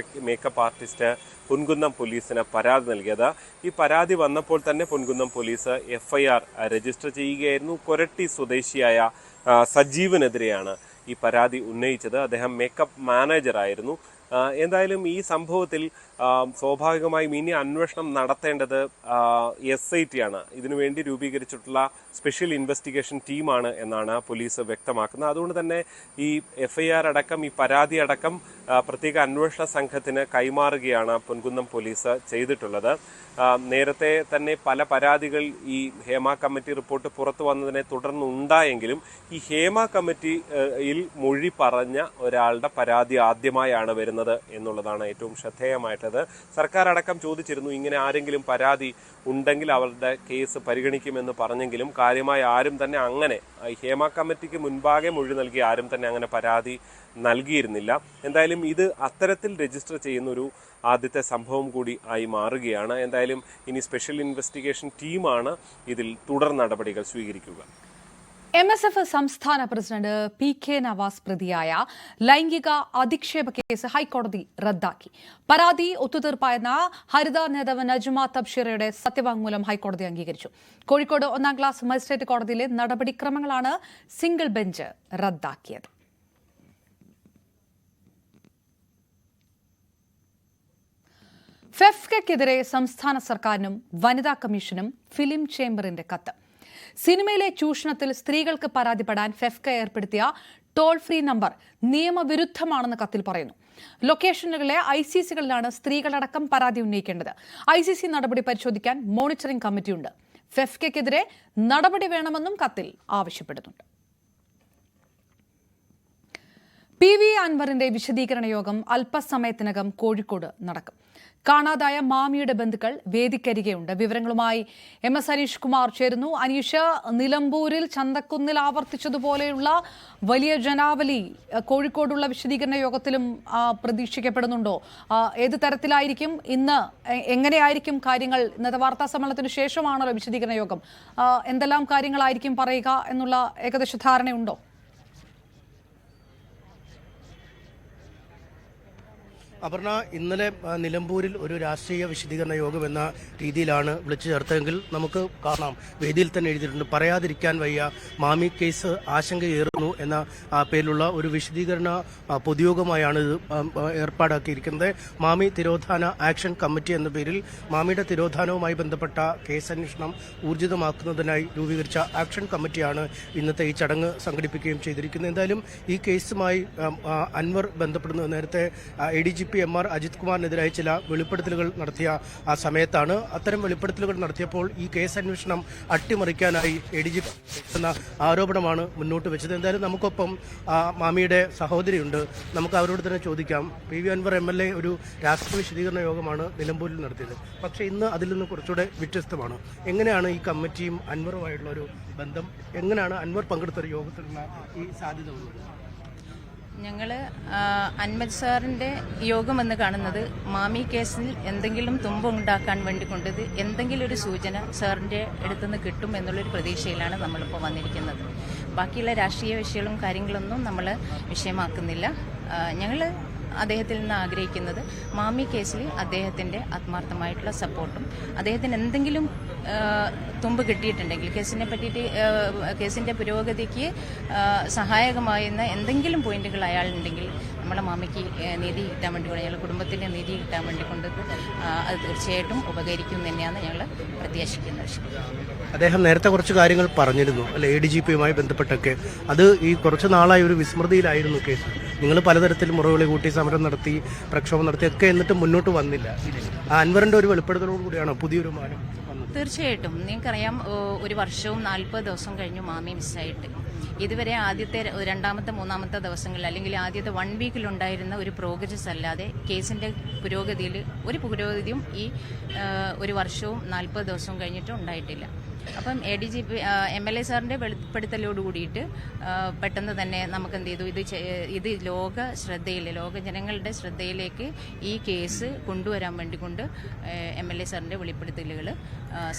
മേക്കപ്പ് ആർട്ടിസ്റ്റ് പൊൻകുന്നം പോലീസിന് പരാതി നൽകിയത്. ഈ പരാതി വന്നപ്പോൾ തന്നെ പൊൻകുന്നം പോലീസ് FIR രജിസ്റ്റർ ചെയ്യുകയായിരുന്നു. കൊരട്ടി സ്വദേശിയായ സജീവനെതിരെയാണ് ഈ പരാതി ഉന്നയിച്ചത്. അദ്ദേഹം മേക്കപ്പ് മാനേജറായിരുന്നു. എന്തായാലും ഈ സംഭവത്തിൽ സ്വാഭാവികമായും ഇനി അന്വേഷണം നടത്തേണ്ടത് SIT ആണ്. ഇതിനുവേണ്ടി രൂപീകരിച്ചിട്ടുള്ള സ്പെഷ്യൽ ഇൻവെസ്റ്റിഗേഷൻ ടീമാണ് എന്നാണ് പോലീസ് വ്യക്തമാക്കുന്നത്. അതുകൊണ്ട് തന്നെ ഈ FIR അടക്കം ഈ പരാതി അടക്കം പ്രത്യേക അന്വേഷണ സംഘത്തിന് കൈമാറുകയാണ് പൊൻകുന്നം പോലീസ് ചെയ്തിട്ടുള്ളത്. നേരത്തെ തന്നെ പല പരാതികൾ ഈ ഹേമ കമ്മിറ്റി റിപ്പോർട്ട് പുറത്തു വന്നതിനെ തുടർന്ന് ഉണ്ടായെങ്കിലും ഈ ഹേമ കമ്മിറ്റിയിൽ മൊഴി പറഞ്ഞ ഒരാളുടെ പരാതി ആദ്യമായാണ് വരുന്നത് എന്നുള്ളതാണ് ഏറ്റവും ശ്രദ്ധേയമായിട്ടുള്ളത്. സർക്കാർ അടക്കം ചോദിച്ചിരുന്നു, ഇങ്ങനെ ആരെങ്കിലും പരാതി ഉണ്ടെങ്കിൽ അവരുടെ കേസ് പരിഗണിക്കുമെന്ന് പറഞ്ഞെങ്കിലും കാര്യമായി ആരും തന്നെ അങ്ങനെ ഹേമ കമ്മിറ്റിക്ക് മുൻപാകെ മൊഴി നൽകി ആരും തന്നെ അങ്ങനെ പരാതി നൽകിയിരുന്നില്ല. എന്തായാലും ഇത് അത്തരത്തിൽ രജിസ്റ്റർ ചെയ്യുന്ന ഒരു ആദ്യത്തെ സംഭവം കൂടി ആയി മാറുകയാണ്. എന്തായാലും ഇനി സ്പെഷ്യൽ ഇൻവെസ്റ്റിഗേഷൻ ടീമാണ് ഇതിൽ തുടർ നടപടികൾ സ്വീകരിക്കുക. MSF സംസ്ഥാന പ്രസിഡന്റ് PK നവാസ് പ്രതിയായ ലൈംഗിക അധിക്ഷേപ കേസ് ഹൈക്കോടതി റദ്ദാക്കി. പരാതി ഒത്തുതീർപ്പായെന്ന ഹരിത നേതാവ് നജ്മ തബ്ഷീറയുടെ സത്യവാങ്മൂലം ഹൈക്കോടതി അംഗീകരിച്ചു. കോഴിക്കോട് 1ാം ക്ലാസ് മജിസ്ട്രേറ്റ് കോടതിയിലെ നടപടിക്രമങ്ങളാണ് സിംഗിൾ ബെഞ്ച് റദ്ദാക്കിയത്. ഫെഫ്കയ്ക്കെതിരെ സംസ്ഥാന സർക്കാരിനും വനിതാ കമ്മീഷനും ഫിലിം ചേംബറിന്റെ കത്ത്. സിനിമയിലെ ചൂഷണത്തിൽ സ്ത്രീകൾക്ക് പരാതിപ്പെടാൻ ഫെഫ്ക ഏർപ്പെടുത്തിയ ടോൾ ഫ്രീ നമ്പർ നിയമവിരുദ്ധമാണെന്ന് കത്തിൽ പറയുന്നു. ലൊക്കേഷനുകളിലെ ICCകളിലാണ് സ്ത്രീകളടക്കം പരാതി ഉന്നയിക്കേണ്ടത്. ICC നടപടി പരിശോധിക്കാൻ മോണിറ്ററിംഗ് കമ്മിറ്റിയുണ്ട്. ഫെഫ്കയ്ക്കെതിരെ നടപടി വേണമെന്നും കത്തിൽ ആവശ്യപ്പെടുന്നുണ്ട്. PV അൻവറിന്റെ വിശദീകരണ യോഗം അല്പസമയത്തിനകം കോഴിക്കോട് നടക്കും. കാണാതായ മാമിയുടെ ബന്ധുക്കൾ വേദിക്കരികെയുണ്ട്. വിവരങ്ങളുമായി MS അനീഷ് കുമാർ ചേരുന്നു. അനീഷ്, നിലമ്പൂരിൽ ചന്തക്കുന്നിൽ ആവർത്തിച്ചതുപോലെയുള്ള വലിയ ജനാവലി കോഴിക്കോടുള്ള വിശദീകരണ യോഗത്തിലും പ്രതീക്ഷിക്കപ്പെടുന്നുണ്ടോ? ഏത് തരത്തിലായിരിക്കും ഇന്ന്, എങ്ങനെയായിരിക്കും കാര്യങ്ങൾ? ഇന്നത്തെ വാർത്താ സമ്മേളനത്തിന് ശേഷമാണല്ലോ വിശദീകരണ യോഗം. എന്തെല്ലാം കാര്യങ്ങളായിരിക്കും പറയുക എന്നുള്ള ഏകദേശ ധാരണയുണ്ടോ? അപർണ, ഇന്നലെ നിലമ്പൂരിൽ ഒരു രാഷ്ട്രീയ വിശദീകരണ യോഗം എന്ന രീതിയിലാണ് വിളിച്ചു ചേർത്തതെങ്കിൽ നമുക്ക് കാണാം, വേദിയിൽ തന്നെ എഴുതിയിട്ടുണ്ട്, പറയാതിരിക്കാൻ വയ്യ, മാമി കേസ് ആശങ്കയേറുന്നു എന്ന പേരിലുള്ള ഒരു വിശദീകരണ പൊതുയോഗമായാണ് ഇത് ഏർപ്പാടാക്കിയിരിക്കുന്നത്. മാമി തിരോധാന ആക്ഷൻ കമ്മിറ്റി എന്ന പേരിൽ മാമിയുടെ തിരോധാനവുമായി ബന്ധപ്പെട്ട കേസന്വേഷണം ഊർജിതമാക്കുന്നതിനായി രൂപീകരിച്ച ആക്ഷൻ കമ്മിറ്റിയാണ് ഇന്നത്തെ ഈ ചടങ്ങ് സംഘടിപ്പിക്കുകയും ചെയ്തിരിക്കുന്നത്. എന്തായാലും ഈ കേസുമായി അൻവർ ബന്ധപ്പെടുന്നത് നേരത്തെ ADGP MR അജിത് കുമാറിനെതിരായി ചില വെളിപ്പെടുത്തലുകൾ നടത്തിയ ആ സമയത്താണ്. അത്തരം വെളിപ്പെടുത്തലുകൾ നടത്തിയപ്പോൾ ഈ കേസ് അന്വേഷണം അട്ടിമറിക്കാനായി ADGP എന്ന ആരോപണമാണ് മുന്നോട്ട് വെച്ചത്. എന്തായാലും നമുക്കൊപ്പം മാമിയുടെ സഹോദരിയുണ്ട്, നമുക്ക് അവരോട് തന്നെ ചോദിക്കാം. PV അൻവർ MLA ഒരു രാഷ്ട്രീയ വിശദീകരണ യോഗമാണ് നിലമ്പൂരിൽ നടത്തിയത്, പക്ഷേ ഇന്ന് അതിൽ നിന്ന് കുറച്ചുകൂടെ വ്യത്യസ്തമാണ്. എങ്ങനെയാണ് ഈ കമ്മിറ്റിയും അൻവറുമായിട്ടുള്ള ഒരു ബന്ധം? എങ്ങനെയാണ് അൻവർ പങ്കെടുത്ത ഒരു യോഗത്തിലുള്ള ഈ സാധ്യത വന്നത്? ഞങ്ങൾ അൻവർ സാറിൻ്റെ യോഗമെന്ന് കാണുന്നത് മാമി കേസിൽ എന്തെങ്കിലും തുമ്പുണ്ടാക്കാൻ വേണ്ടി കൊണ്ടത് എന്തെങ്കിലും ഒരു സൂചന സാറിൻ്റെ അടുത്തുനിന്ന് കിട്ടും എന്നുള്ളൊരു പ്രതീക്ഷയിലാണ് നമ്മളിപ്പോൾ വന്നിരിക്കുന്നത്. ബാക്കിയുള്ള രാഷ്ട്രീയ വിഷയങ്ങളും കാര്യങ്ങളൊന്നും നമ്മൾ വിഷയമാക്കുന്നില്ല. ഞങ്ങൾ അദ്ദേഹത്തിൽ നിന്ന് ആഗ്രഹിക്കുന്നത് മാമി കേസിൽ അദ്ദേഹത്തിൻ്റെ ആത്മാർത്ഥമായിട്ടുള്ള സപ്പോർട്ടും അദ്ദേഹത്തിന് എന്തെങ്കിലും തുമ്പ് കിട്ടിയിട്ടുണ്ടെങ്കിൽ കേസിനെ പറ്റിയിട്ട് കേസിൻ്റെ പുരോഗതിക്ക് സഹായകമാകുന്ന എന്തെങ്കിലും പോയിന്റുകൾ അയാളുണ്ടെങ്കിൽ നമ്മുടെ മാമിക്ക് നീതി കിട്ടാൻ വേണ്ടി കൊണ്ട് ഞങ്ങളുടെ കുടുംബത്തിൻ്റെ നീതി കിട്ടാൻ വേണ്ടി കൊണ്ട് അത് തീർച്ചയായിട്ടും ഉപകരിക്കും തന്നെയാണ് ഞങ്ങൾ പ്രത്യാശിക്കുന്നത്. അദ്ദേഹം നേരത്തെ കുറച്ച് കാര്യങ്ങൾ പറഞ്ഞിരുന്നു അല്ലെ, ADGPയുമായി ബന്ധപ്പെട്ടൊക്കെ. അത് ഈ കുറച്ച് നാളായി ഒരു വിസ്മൃതിയിലായിരുന്നു കേസ്. നിങ്ങൾ പലതരത്തിൽ മുറവിളി കൂട്ടി സമരം നടത്തി, പ്രക്ഷോഭം നടത്തി ഒക്കെ, എന്നിട്ട് മുന്നോട്ട് വന്നില്ല. അൻവറിന്റെ ഒരു വെളിപ്പെടുത്തലോട് കൂടിയാണോ പുതിയൊരു മാനം വന്നത്? തീർച്ചയായിട്ടും. നിങ്ങൾക്കറിയാം, 1 വർഷവും 40 ദിവസം കഴിഞ്ഞു മാമി മിസ്സായിട്ട്. ഇതുവരെ ആദ്യത്തെ 2ാമത്തെ 3ാമത്തെ ദിവസങ്ങളിൽ അല്ലെങ്കിൽ ആദ്യത്തെ 1 വീക്കിലുണ്ടായിരുന്ന ഒരു പ്രോഗ്രസ് അല്ലാതെ കേസിന്റെ പുരോഗതിയിൽ ഒരു പുരോഗതിയും ഈ 1 വർഷവും 40 ദിവസവും കഴിഞ്ഞിട്ട് ഉണ്ടായിട്ടില്ല. അപ്പം ADGP MLA സാറിൻ്റെ വെളിപ്പെടുത്തലോട് കൂടിയിട്ട് പെട്ടെന്ന് തന്നെ നമുക്ക് എന്ത് ചെയ്തു, ഇത് ലോക ജനങ്ങളുടെ ശ്രദ്ധയിലേക്ക് ഈ കേസ് കൊണ്ടുവരാൻ വേണ്ടി കൊണ്ട് MLA സാറിൻ്റെ വെളിപ്പെടുത്തലുകൾ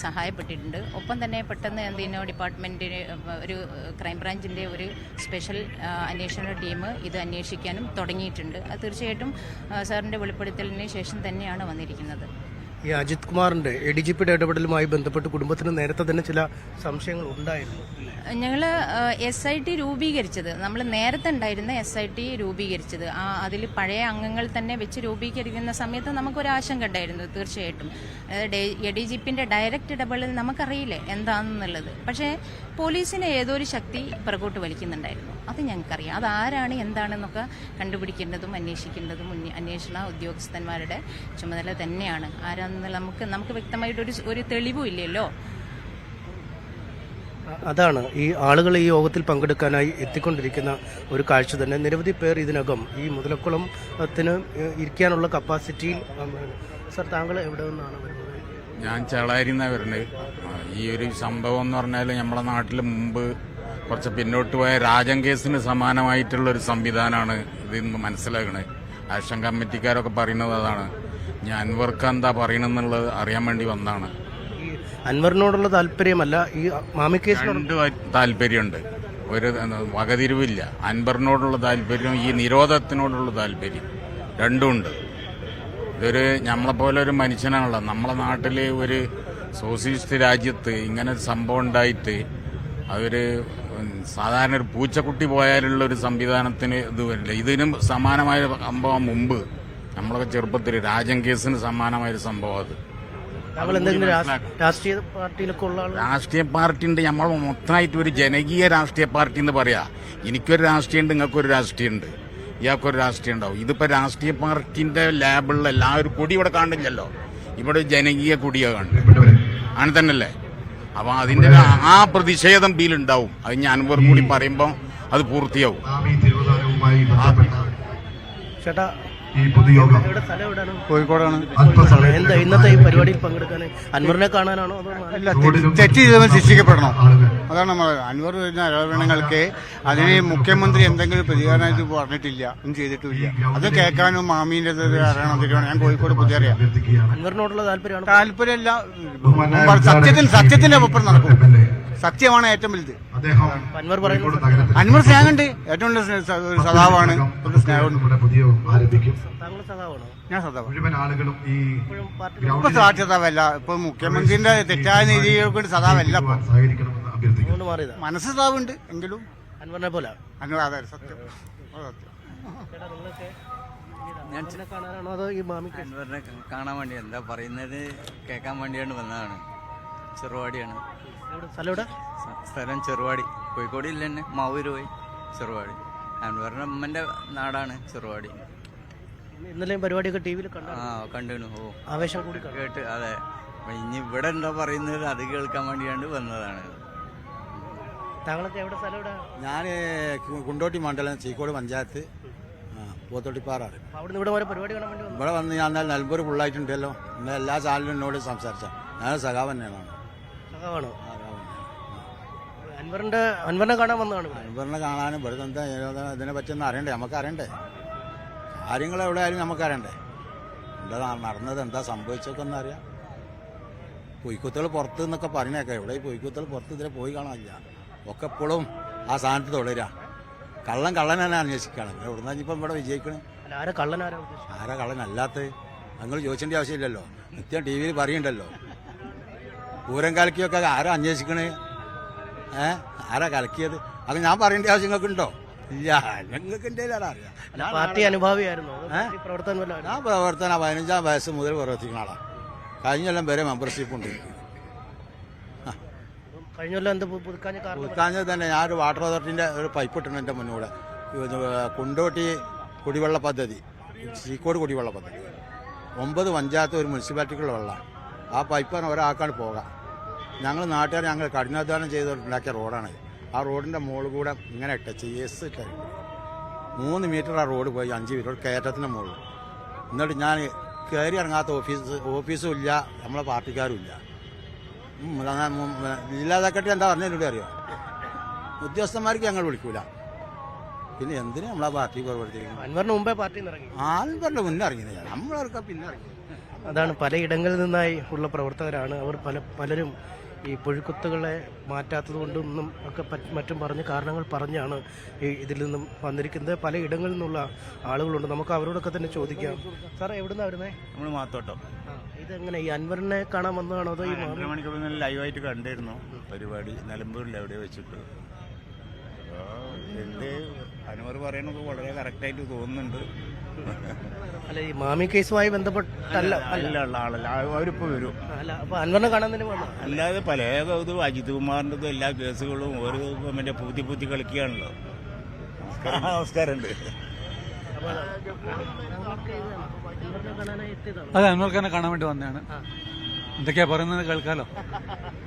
സഹായപ്പെട്ടിട്ടുണ്ട്. ഒപ്പം തന്നെ പെട്ടെന്ന് എന്തിനോ ഡിപ്പാർട്ട്മെൻറ്റിന് ഒരു ക്രൈംബ്രാഞ്ചിൻ്റെ ഒരു സ്പെഷ്യൽ അന്വേഷണ ടീം ഇത് അന്വേഷിക്കാനും തുടങ്ങിയിട്ടുണ്ട്. അത് തീർച്ചയായിട്ടും സാറിൻ്റെ വെളിപ്പെടുത്തലിന് ശേഷം തന്നെയാണ് വന്നിരിക്കുന്നത്. ഈ അജിത് കുമാറിന്റെ ADGPയുടെ ഇടപെടലുമായി ബന്ധപ്പെട്ട് കുടുംബത്തിന് നേരത്തെ തന്നെ ചില സംശയങ്ങൾ ഉണ്ടായിരുന്നു. ഞങ്ങൾ SIT രൂപീകരിച്ചത്, നമ്മൾ നേരത്തെ ഉണ്ടായിരുന്ന SIT രൂപീകരിച്ചത് അതിൽ പഴയ അംഗങ്ങൾ തന്നെ വെച്ച് രൂപീകരിക്കുന്ന സമയത്ത് നമുക്കൊരാശങ്ക ഉണ്ടായിരുന്നു. തീർച്ചയായിട്ടും ADGPന്റെ ഡയറക്റ്റ് ഇടപെടൽ നമുക്കറിയില്ലേ എന്താണെന്നുള്ളത്. പക്ഷേ പോലീസിന് ഏതോ ഒരു ശക്തി പുറകോട്ട് വലിക്കുന്നുണ്ടായിരുന്നു. അത് ഞങ്ങൾക്കറിയാം. അത് ആരാണ് എന്താണെന്നൊക്കെ കണ്ടുപിടിക്കേണ്ടതും അന്വേഷിക്കേണ്ടതും അന്വേഷണ ഉദ്യോഗസ്ഥന്മാരുടെ ചുമതല തന്നെയാണ്. ആരാണെന്ന് നമുക്ക് വ്യക്തമായിട്ടൊരു തെളിവും ഇല്ലല്ലോ. അതാണ് ഈ ആളുകൾ ഈ യോഗത്തിൽ പങ്കെടുക്കാനായി എത്തിക്കൊണ്ടിരിക്കുന്ന ഒരു കാഴ്ച തന്നെ. നിരവധി പേർ ഇതിനകം ഈ മുതലക്കുളത്തിന് ഇരിക്കാനുള്ള കപ്പാസിറ്റിയിൽ. സർ, താങ്കൾ എവിടെ നിന്നാണ് വരുന്നത്? ഞാൻ ചേളാരിന്നാണ് വരുന്നത്. ഈ ഒരു സംഭവം എന്ന് പറഞ്ഞാൽ നമ്മുടെ നാട്ടിൽ മുമ്പ് കുറച്ച് പിന്നോട്ട് പോയ രാജൻ കേസിന് സമാനമായിട്ടുള്ളൊരു സംവിധാനമാണ് ഇത് മനസ്സിലാക്കണത്. ആക്ഷൻ കമ്മിറ്റിക്കാരൊക്കെ പറയുന്നത് അതാണ്. ഞാൻ അൻവർക്ക് എന്താ പറയണമെന്നുള്ളത് അറിയാൻ വേണ്ടി വന്നതാണ്. ഈ അൻവറിനോടുള്ള താല്പര്യമല്ല, ഈ മാമി കേസിനോട് താല്പര്യമുണ്ട്. ഒരു വകതിരിവില്ല. അൻവറിനോടുള്ള താല്പര്യം, ഈ നിരോധനത്തിനോടുള്ള താല്പര്യം രണ്ടുമുണ്ട്. ഇതൊരു നമ്മളെപ്പോലെ ഒരു മനുഷ്യനാണല്ലോ. നമ്മളെ നാട്ടിൽ ഒരു സോഷ്യലിസ്റ്റ് രാജ്യത്ത് ഇങ്ങനെ ഒരു സംഭവം ഉണ്ടായിട്ട് അതൊരു സാധാരണ ഒരു പൂച്ചക്കുട്ടി പോയാലുള്ള ഒരു സംവിധാനത്തിന് ഇത് വരില്ല. ഇതിനും സമാനമായ സംഭവം മുമ്പ് നമ്മളൊക്കെ ചെറുപ്പത്തിൽ രാജൻ കേസിന് സമാനമായൊരു സംഭവം. അത് രാഷ്ട്രീയ പാർട്ടിയിലൊക്കെ ഉള്ള രാഷ്ട്രീയ പാർട്ടി ഉണ്ട്. നമ്മൾ മൊത്തമായിട്ട് ഒരു ജനകീയ രാഷ്ട്രീയ പാർട്ടി എന്ന് പറയാ. എനിക്കൊരു രാഷ്ട്രീയം ഉണ്ട്, നിങ്ങൾക്കൊരു രാഷ്ട്രീയം ഉണ്ട്, ഇയാൾക്കൊരു രാഷ്ട്രീയം ഉണ്ടാവും. ഇതിപ്പോ രാഷ്ട്രീയ പാർട്ടിന്റെ ലാബിലുള്ള എല്ലാവരും കൊടി ഇവിടെ കാണില്ലല്ലോ. ഇവിടെ ജനകീയ കൊടിയാണ് കാണുന്നത്. അങ്ങനെ തന്നെയല്ലേ? അപ്പൊ അതിന്റെ ആ പ്രതിഷേധം ബില്ലുണ്ടാവും. അത് ഞാൻ അൻവർ കൂടി പറയുമ്പോൾ അത് പൂർത്തിയാവും. കേസുമായി ബന്ധപ്പെട്ട ചേട്ടാ ഈ പൊതുയോഗം എവിടെ സ്ഥലം എവിടെയാണ്? കോഴിക്കോടാണ്. എന്താ ഇന്നത്തെ ഈ പരിപാടിയിൽ പങ്കെടുക്കാൻ അൻവറിനെ കാണാനാണോ അതോ ഇല്ല, തെറ്റ് ചെയ്തവൻ ശിക്ഷിക്കപ്പെടണം. അതാണ് നമ്മൾ അൻവർ വരുന്ന ആരോപണങ്ങൾക്ക് അതിന് മുഖ്യമന്ത്രി എന്തെങ്കിലും പ്രതികരണമായിട്ട് പറഞ്ഞിട്ടില്ല, ഒന്നും ചെയ്തിട്ടില്ല. അത് കേൾക്കാനും മാമീൻ്റെ അറിയണം. ഞാൻ കോഴിക്കോട് പുതിയ അറിയാം. അൻവറിനോടുള്ള താല്പര്യമാണ്? താല്പര്യമില്ല. സത്യത്തിന്റെ ഒപ്പം നടക്കും. സത്യമാണ് ഏറ്റവും വലുത്. അൻവർ പറയുന്നത് അൻവർ സ്നേഹമുണ്ട്. ഏറ്റവും വലിയ ഒരു സദാവാണ്. ഒരു സ്നേഹമുണ്ട്. താങ്കൾ സഖാവാണോ? ഞാൻ സദാവ്. ഇപ്പോഴും പാർട്ടി ഇപ്പൊ സദാവല്ല. ഇപ്പൊ മുഖ്യമന്ത്രിന്റെ തെറ്റായ നീതികൾ കൊണ്ട് സദാവല്ല. അതുകൊണ്ട് മാറിയതാ. മനസ്സ് സദാവുണ്ട് എങ്കിലും അൻവറിനെ പോലെ അൻവർ അതെ സത്യം. ചേട്ടാ നിങ്ങളൊക്കെ അൻവറിനെ കാണാനാണോ അതോ ഈ മാമിക്ക്? അൻവറിനെ കാണാൻ വേണ്ടി എന്താ പറയുന്നത് കേൾക്കാൻ വേണ്ടിയാണ് വന്നതാണ്. ചെറുവാടിയാണ് എവിടെ സ്ഥലം എവിടെ? സ്ഥലം ചെറുവാടി. കോഴിക്കോട് ഇല്ല തന്നെ മാവൂര് പോയി ചെറുവാടി. അൻവറിന്റെ അമ്മന്റെ നാടാണ് ചെറുവാടി. ഇന്നലെയും പരിപാടിയൊക്കെ ടി വിയിൽ കണ്ടു. കണ്ടു. ഓ ആവേശം കൂടി കേട്ട്. അതെ. ഇനി ഇവിടെ എന്താ പറയുന്നത് അത് കേൾക്കാൻ വേണ്ടിയാണ് വന്നതാണ്. താങ്കളൊക്കെ എവിടെ സ്ഥലം എവിടെ? ഞാൻ കുണ്ടോട്ടി മണ്ഡലം ചീക്കോട് പഞ്ചായത്ത് പോത്തോട്ടിപ്പാറ. അവിടുന്ന് ഇവിടെ വരെ പരിപാടി കാണാൻ വേണ്ടി വന്നു. ഇവിടെ വന്ന് ഞാൻ നിലമ്പൂർ ഫുള്ളായിട്ടുണ്ടല്ലോ. ഇന്ന് എല്ലാ ചാനലും എന്നോട് സംസാരിച്ച ഞാൻ സഖാവ് തന്നെയാണ്. സഖാവാണോ? അൻവറിനെ കാണാൻ വന്നതാണ്. അൻവറിനെ കാണാനും ഇവിടെ എന്താ ഇതിനെ പറ്റിയൊന്നും അറിയണ്ടേ? നമുക്ക് അറിയണ്ടേ? കാര്യങ്ങൾ എവിടെ ആയാലും നമുക്ക് അറിയണ്ടേ? എന്താ നടന്നത്, എന്താ സംഭവിച്ചൊക്കെ ഒന്ന് അറിയാം. പൊയ്ക്കുത്തുകൾ പുറത്ത് എന്നൊക്കെ പറഞ്ഞേക്കാം. ഇവിടെ ഈ പൊയ്ക്കുത്തുകൾ പുറത്ത് ഇതിലെ പോയി കാണാനില്ല. ഒക്കെ എപ്പോഴും ആ സ്ഥാനത്ത് തുടരുക. കള്ളൻ തന്നെ അന്വേഷിക്കുകയാണ്. എവിടുന്നാ ഇപ്പം ഇവിടെ വിജയിക്കണേ? ആരാ കള്ളൻ? ആരാ കള്ളനല്ലാത്ത? നിങ്ങൾ ചോദിച്ചേണ്ട ആവശ്യമില്ലല്ലോ. നിത്യം ടി വിയിൽ പറയുന്നുണ്ടല്ലോ. പൂരം കലക്കിയൊക്കെ ആരാ അന്വേഷിക്കണേ? ആരാ കലക്കിയത്? അത് ഞാൻ പറയേണ്ട ആവശ്യങ്ങൾക്ക് ഉണ്ടോ? ഇല്ല. ഞങ്ങൾക്ക് എന്തെങ്കിലും അറിയാം. പാർട്ടി അനുഭാവിയായിരുന്നു. ഞാൻ പ്രവർത്തനം 15-ാം വയസ്സ് മുതൽ പ്രവർത്തിക്കുന്ന ആളാണ്. കഴിഞ്ഞെല്ലാം വരെ മെമ്പർഷിപ്പ് ഉണ്ട്. പുതുക്കാഞ്ഞത് തന്നെ ഞാനൊരു വാട്ടർ അതോറിറ്റിന്റെ ഒരു പൈപ്പ് ഇട്ടുണ്ട് എൻ്റെ മുന്നൂടെ. കുണ്ടോട്ടി കുടിവെള്ള പദ്ധതി, ചീക്കോട് കുടിവെള്ള പദ്ധതി 9 പഞ്ചായത്ത് ഒരു മുനിസിപ്പാലിറ്റിക്കുള്ള വെള്ളം. ആ പൈപ്പാണ് ഒരാൾക്കാണ് പോകാം. ഞങ്ങൾ നാട്ടുകാർ ഞങ്ങൾ കഠിനാധ്വാനം ചെയ്തുണ്ടാക്കിയ റോഡാണ്. ആ റോഡിൻ്റെ മുകളിൽ കൂടെ ഇങ്ങനെ ടച്ച് ഇട്ട് 3 മീറ്റർ ആ റോഡ് പോയി 5 മീറ്റർ കയറ്റത്തിൻ്റെ മുകളിൽ. എന്നിട്ട് ഞാൻ കയറി ഇറങ്ങാത്ത ഓഫീസും ഇല്ല, നമ്മളെ പാർട്ടിക്കാരും ഇല്ല. ജില്ലാ സെക്രട്ടറി എന്താ പറഞ്ഞതിലൂടെ അറിയോ? ഉദ്യോഗസ്ഥന്മാർക്ക് ഞങ്ങൾ വിളിക്കൂല. പിന്നെ എന്തിനാ നമ്മളാ പാർട്ടി പ്രവർത്തിക്കുന്നത്? അൻവറിന് മുമ്പേ പാർട്ടി ഇറങ്ങി. അൻവറിന്റെ മുന്നേ ഇറങ്ങിയത് നമ്മളൊക്കെ പിന്നെ ഇറങ്ങി. അതാണ് പലയിടങ്ങളിൽ നിന്നായി ഉള്ള പ്രവർത്തകരാണ് അവർ. പലരും ഈ പുഴുക്കുത്തുകളെ മാറ്റാത്തത് കൊണ്ടൊന്നും ഒക്കെ മറ്റും പറഞ്ഞ് കാരണങ്ങൾ പറഞ്ഞാണ് ഇതിൽ നിന്നും വന്നിരിക്കുന്നത്. പലയിടങ്ങളിൽ നിന്നുള്ള ആളുകളുണ്ട്. നമുക്ക് അവരോടൊക്കെ തന്നെ ചോദിക്കാം. സാറേ എവിടുന്നാ വരുന്നേ? നമ്മൾ മാത്തോട്ടം. ഇതെങ്ങനെ ഈ അൻവറിനെ കാണാൻ വന്നതാണോ അതോ ഈ 2 മണിക്കൂർ ലൈവായിട്ട് കണ്ടിരുന്നു പരിപാടി നിലമ്പൂരിൽ എവിടെ വെച്ചിട്ട്? എന്ത് അൻവർ പറയുന്നത് വളരെ കറക്റ്റായിട്ട് തോന്നുന്നുണ്ട്. അല്ല ഈ മാമി കേസുമായി ബന്ധപ്പെട്ടല്ല ആളല്ല അവരിപ്പോ വരും. അല്ല അപ്പൊ അൻവറിനെ കാണാൻ തന്നെ വന്നു. അല്ലാതെ പല അജിത് കുമാറിൻ്റെ എല്ലാ കേസുകളും ഓരോ മറ്റേ പൂത്തി കളിക്കുകയാണല്ലോ. നമസ്കാരമുണ്ട്. അതെ, അൻവർഖാനെ കാണാൻ വേണ്ടി വന്നതാണ്. എന്തൊക്കെയാ പറയുന്നത് കേൾക്കാലോ.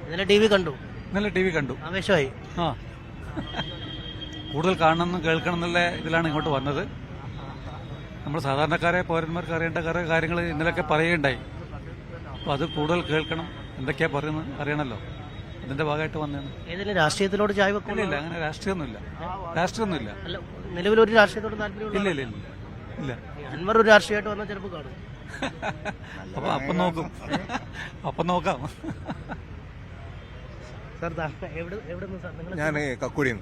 ഇന്നലെ ടി വി കണ്ടു. ആവേശമായി. കൂടുതൽ കാണണം കേൾക്കണം എന്നുള്ള ഇതിലാണ് ഇങ്ങോട്ട് വന്നത്. നമ്മൾ സാധാരണക്കാരെ പൗരന്മാർക്ക് അറിയേണ്ട കുറേ കാര്യങ്ങൾ ഇന്നലെയൊക്കെ പറയുകയുണ്ടായി. അപ്പോൾ അത് കൂടുതൽ കേൾക്കണം, എന്തൊക്കെയാ പറയുന്നത് അറിയണമല്ലോ. അതിന്റെ ഭാഗമായിട്ട് വന്നതാണ്. ഏതെങ്കിലും രാഷ്ട്രീയത്തിലോട് ചായ വെക്കില്ല? അങ്ങനെ രാഷ്ട്രീയമൊന്നുമില്ല. നിലവിലൊരു രാഷ്ട്രീയത്തോട് താല്പര്യം ഇല്ല. അൻവർ ഒരു രാഷ്ട്രീയമായിട്ട് വന്നാൽ ചിലപ്പോൾ കാണും. അപ്പം നോക്കാം. ഞാൻ കക്കുടിയിൽ.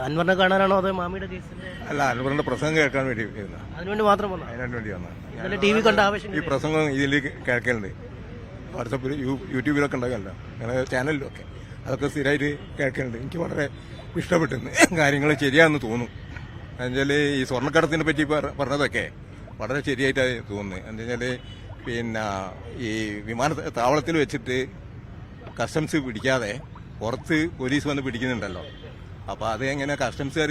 അൻവറിനെ കാണാനാണോ അതോ മാമിയുടെ കേസിന്റെ? അല്ല, അൻവറിന്റെ പ്രസംഗം കേൾക്കാൻ വേണ്ടി അതിനുവേണ്ടി മാത്രം വന്നു. അതിനു വേണ്ടി വന്നു. ടി വി കണ്ട ആവശ്യം. ഈ പ്രസംഗം ഇതിൽ കേൾക്കലുണ്ട്. വാട്സപ്പിൽ യൂട്യൂബിലൊക്കെ ഉണ്ടാകല്ലോ, അങ്ങനെ ചാനലിലൊക്കെ അതൊക്കെ സ്ഥിരമായിട്ട് കേൾക്കലുണ്ട്. എനിക്ക് വളരെ ഇഷ്ടപ്പെട്ടെന്ന് കാര്യങ്ങൾ ശരിയാണെന്ന് തോന്നും. എന്നുവെച്ചാൽ ഈ സ്വർണ്ണക്കടത്തിനെ പറ്റി പറഞ്ഞതൊക്കെ വളരെ ശരിയായിട്ടാണ് തോന്നുന്നത്. എന്നുവെച്ചാൽ പിന്നെ ഈ വിമാനത്താവളത്തിൽ വെച്ചിട്ട് കസ്റ്റംസ് പിടിക്കാതെ പുറത്ത് പോലീസ് വന്ന് പിടിക്കുന്നുണ്ടല്ലോ. അപ്പോൾ അത് എങ്ങനെ കസ്റ്റംസുകാർ